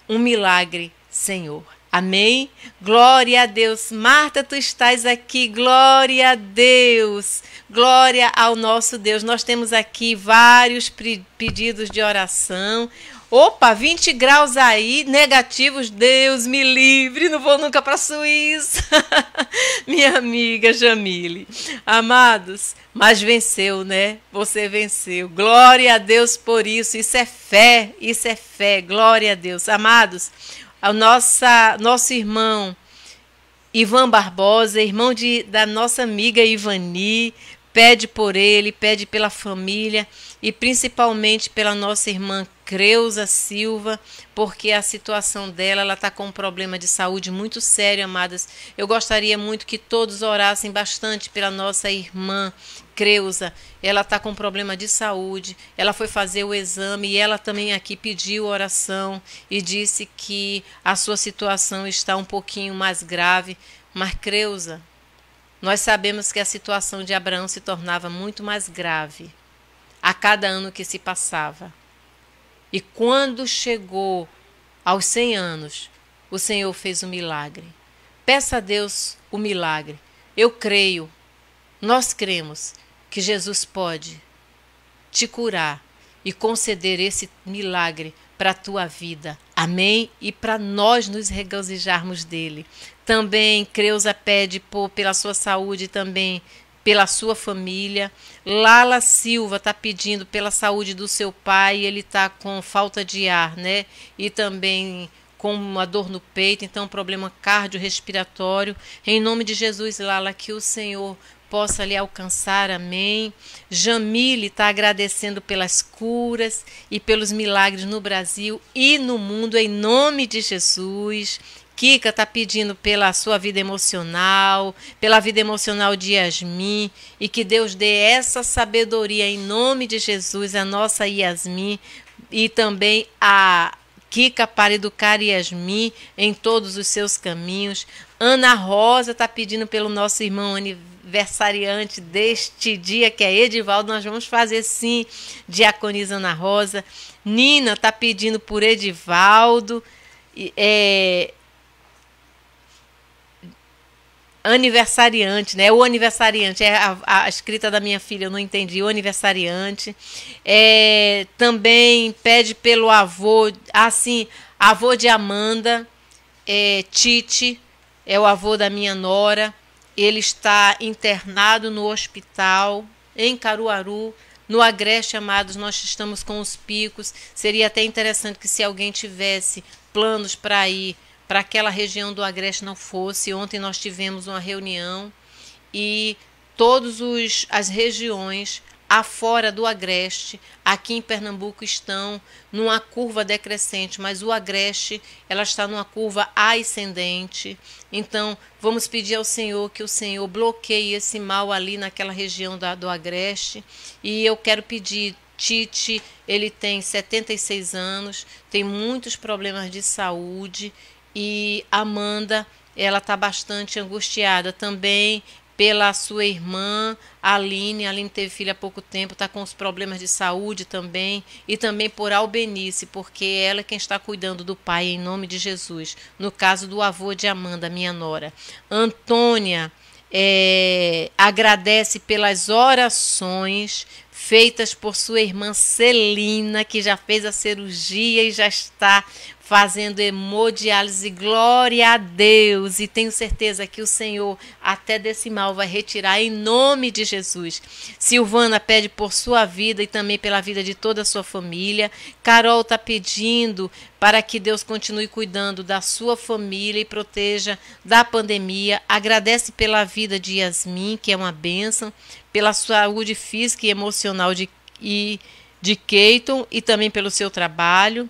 Um milagre, Senhor. Amém? Glória a Deus. Marta, tu estás aqui. Glória a Deus. Glória ao nosso Deus. Nós temos aqui vários pedidos de oração. Opa, 20 graus aí, negativos, Deus me livre, não vou nunca para a Suíça. Minha amiga Jamile. Amados, mas venceu, né? Você venceu. Glória a Deus por isso. Isso é fé, glória a Deus. Amados, nosso irmão Ivan Barbosa, irmão da nossa amiga Ivani, pede por ele, pede pela família e principalmente pela nossa irmã Creuza Silva, porque a situação dela, ela está com um problema de saúde muito sério, amadas. Eu gostaria muito que todos orassem bastante pela nossa irmã Creuza. Ela está com um problema de saúde, ela foi fazer o exame e ela também aqui pediu oração e disse que a sua situação está um pouquinho mais grave. Mas Creuza, nós sabemos que a situação de Abraão se tornava muito mais grave a cada ano que se passava. E quando chegou aos 100 anos, o Senhor fez um milagre. Peça a Deus o milagre. Eu creio, nós cremos que Jesus pode te curar e conceder esse milagre para a tua vida. Amém? E para nós nos regozijarmos dele. Também Creuza pede pela sua saúde também, pela sua família. Lala Silva está pedindo pela saúde do seu pai, ele está com falta de ar, né? E também com uma dor no peito, então um problema cardiorrespiratório. Em nome de Jesus, Lala, que o Senhor possa lhe alcançar, amém. Jamile está agradecendo pelas curas e pelos milagres no Brasil e no mundo, em nome de Jesus. Kika está pedindo pela sua vida emocional, pela vida emocional de Yasmin, e que Deus dê essa sabedoria em nome de Jesus, a nossa Yasmin, e também a Kika para educar Yasmin em todos os seus caminhos. Ana Rosa está pedindo pelo nosso irmão aniversariante deste dia, que é Edivaldo. Nós vamos fazer sim, diaconisa Ana Rosa. Nina está pedindo por Edivaldo. Aniversariante, né? O aniversariante é a escrita da minha filha, eu não entendi. O aniversariante também pede pelo avô, avô de Amanda, Tite, é o avô da minha nora. Ele está internado no hospital em Caruaru, no Agreste, amados. Nós estamos com os picos. Seria até interessante que, se alguém tivesse planos para ir para aquela região do Agreste, não fosse. Ontem nós tivemos uma reunião e todas as regiões afora do Agreste, aqui em Pernambuco, estão numa curva decrescente, mas o Agreste, ela está numa curva ascendente. Então, vamos pedir ao Senhor que o Senhor bloqueie esse mal ali naquela região do Agreste. E eu quero pedir, Tite, ele tem 76 anos, tem muitos problemas de saúde. E Amanda, ela está bastante angustiada também pela sua irmã, Aline. Aline teve filho há pouco tempo, está com os problemas de saúde também. E também por Albenice, porque ela é quem está cuidando do pai, em nome de Jesus. No caso do avô de Amanda, minha nora. Antônia agradece pelas orações feitas por sua irmã Celina, que já fez a cirurgia e já está fazendo hemodiálise. Glória a Deus, e tenho certeza que o Senhor até desse mal vai retirar em nome de Jesus. Silvana pede por sua vida e também pela vida de toda a sua família. Carol está pedindo para que Deus continue cuidando da sua família e proteja da pandemia. Agradece pela vida de Yasmin, que é uma bênção, pela saúde física e emocional de Keiton e também pelo seu trabalho.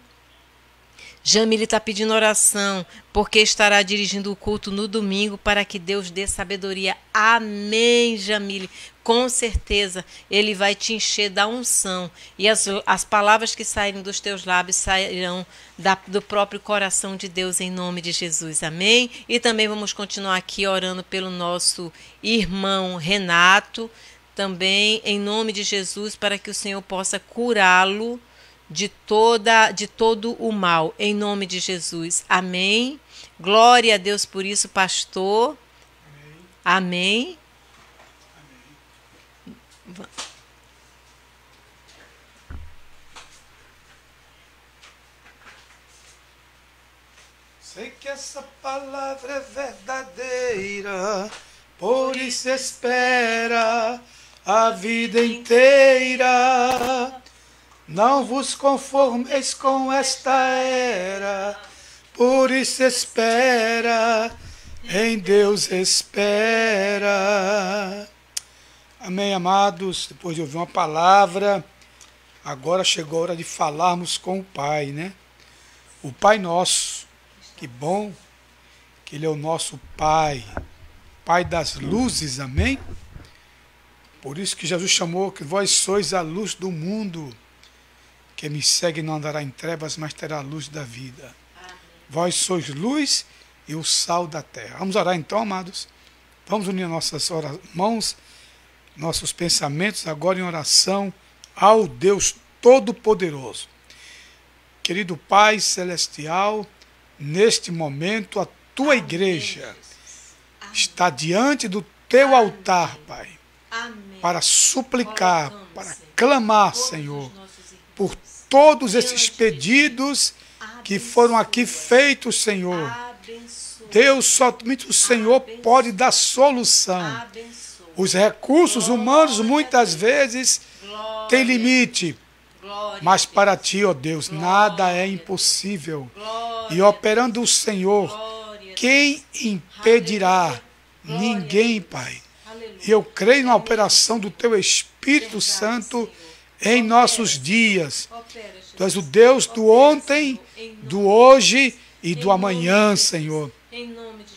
Jamile está pedindo oração, porque estará dirigindo o culto no domingo, para que Deus dê sabedoria. Amém, Jamile. Com certeza, Ele vai te encher da unção. E as palavras que saírem dos teus lábios sairão do próprio coração de Deus, em nome de Jesus. Amém? E também vamos continuar aqui orando pelo nosso irmão Renato, também em nome de Jesus, para que o Senhor possa curá-lo de todo o mal, em nome de Jesus. Amém. Glória a Deus por isso, pastor. Amém. Amém. Sei que essa palavra é verdadeira, por isso espera a vida inteira. Não vos conformeis com esta era, por isso espera, em Deus espera. Amém, amados? Depois de ouvir uma palavra, agora chegou a hora de falarmos com o Pai, né? O Pai nosso, que bom que Ele é o nosso Pai, Pai das luzes, amém? Por isso que Jesus chamou que vós sois a luz do mundo. Quem me segue não andará em trevas, mas terá a luz da vida. Amém. Vós sois luz e o sal da terra. Vamos orar então, amados? Vamos unir nossas mãos, nossos pensamentos agora em oração ao Deus Todo-Poderoso. Querido Pai Celestial, neste momento a tua igreja está diante do teu altar, Pai, para suplicar, para clamar, Senhor, por todos esses pedidos que foram aqui feitos, Senhor. Deus, somente o Senhor pode dar solução. Os recursos humanos muitas vezes têm limite, mas para ti, ó Deus, nada é impossível. E operando o Senhor, quem impedirá? Ninguém, Pai. E eu creio na operação do teu Espírito Santo em nossos dias. Tu és o Deus do ontem, do hoje e do amanhã, Senhor.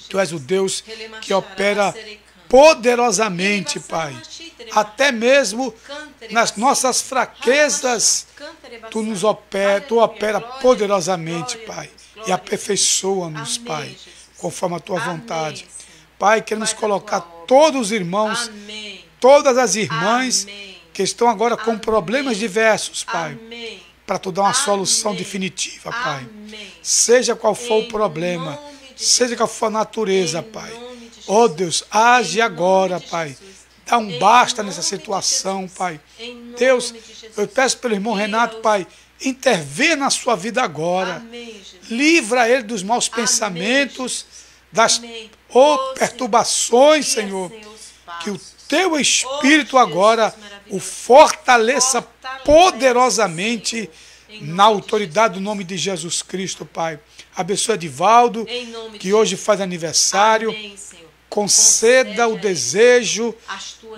Tu és o Deus que opera poderosamente, Pai. Até mesmo nas nossas fraquezas, tu opera poderosamente, Pai. E aperfeiçoa-nos, Pai, conforme a tua vontade. Pai, queremos colocar todos os irmãos, todas as irmãs que estão agora com problemas diversos, Pai, para tu dar uma solução definitiva, Pai. Seja qual for o problema, seja qual for a natureza, Pai. Oh Deus, age agora, Pai. Dá um basta nessa situação, Pai. Deus, eu peço pelo irmão Renato, Pai, intervenha na sua vida agora. Livra ele dos maus pensamentos, das perturbações, Senhor. Que o teu Espírito agora o fortaleça poderosamente na autoridade do nome de Jesus Cristo, Pai. Abençoa Edivaldo, que hoje faz aniversário. Conceda o desejo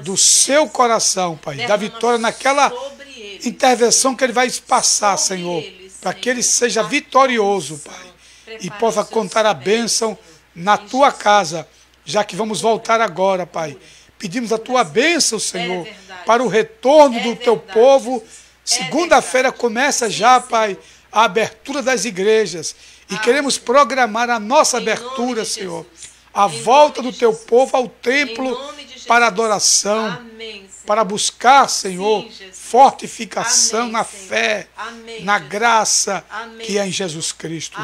do seu coração, Pai, da vitória naquela intervenção que ele vai passar, Senhor, para que ele seja vitorioso, Pai, e possa contar a bênção na tua casa, já que vamos voltar agora, Pai. Pedimos a tua bênção, Senhor, para o retorno do teu povo. Segunda-feira começa já, Pai, a abertura das igrejas. E queremos programar a nossa abertura, Senhor. A volta do teu povo ao templo para adoração, para buscar, Senhor, fortificação na fé, na graça que é em Jesus Cristo.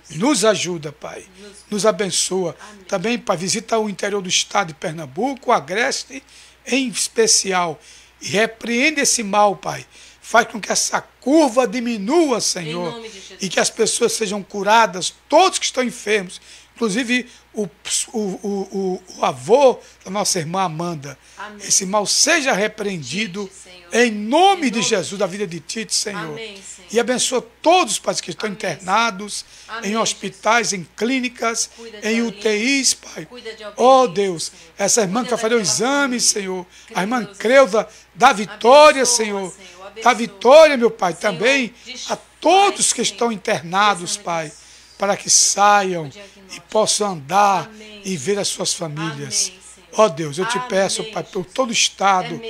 Nos ajuda, Pai. Nos abençoa. Também, Pai, visita o interior do estado de Pernambuco, o Agreste em especial. E repreende esse mal, Pai. Faz com que essa curva diminua, Senhor. E que as pessoas sejam curadas, todos que estão enfermos. Inclusive o avô da nossa irmã Amanda. Amém. Esse mal seja repreendido em nome de Jesus, da vida de Tite, Senhor. Amém, Senhor. E abençoa todos os pais que estão internados, em hospitais, em clínicas, em UTIs, Pai. Oh Deus, essa irmã que vai fazer o exame, Senhor. A irmã Creuza, dá vitória, Senhor. Dá vitória, meu Pai, também a todos que estão internados, Pai, para que saiam e possam andar e ver as suas famílias. Ó Deus, eu te peço, Pai, por todo o estado,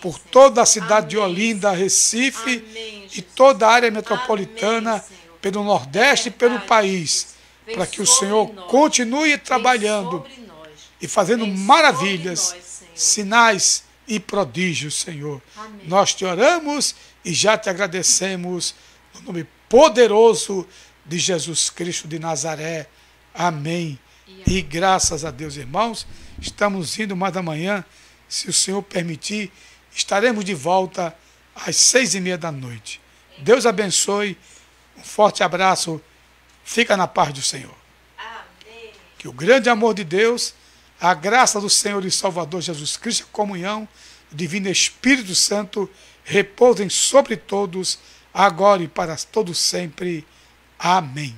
por toda a cidade de Olinda, Recife e toda a área metropolitana, pelo Nordeste e pelo país, para que o Senhor continue trabalhando e fazendo maravilhas, sinais e prodígios, Senhor. Nós te oramos e já te agradecemos no nome poderoso de Jesus Cristo de Nazaré. Amém. E graças a Deus, irmãos, estamos indo mais da manhã, se o Senhor permitir, estaremos de volta às 6:30 da noite. Deus abençoe, um forte abraço Fica na paz do Senhor. Amém. Que o grande amor de Deus, a graça do Senhor e Salvador Jesus Cristo, a comunhão, o divino Espírito Santo, repousem sobre todos, agora e para todos sempre. Amém.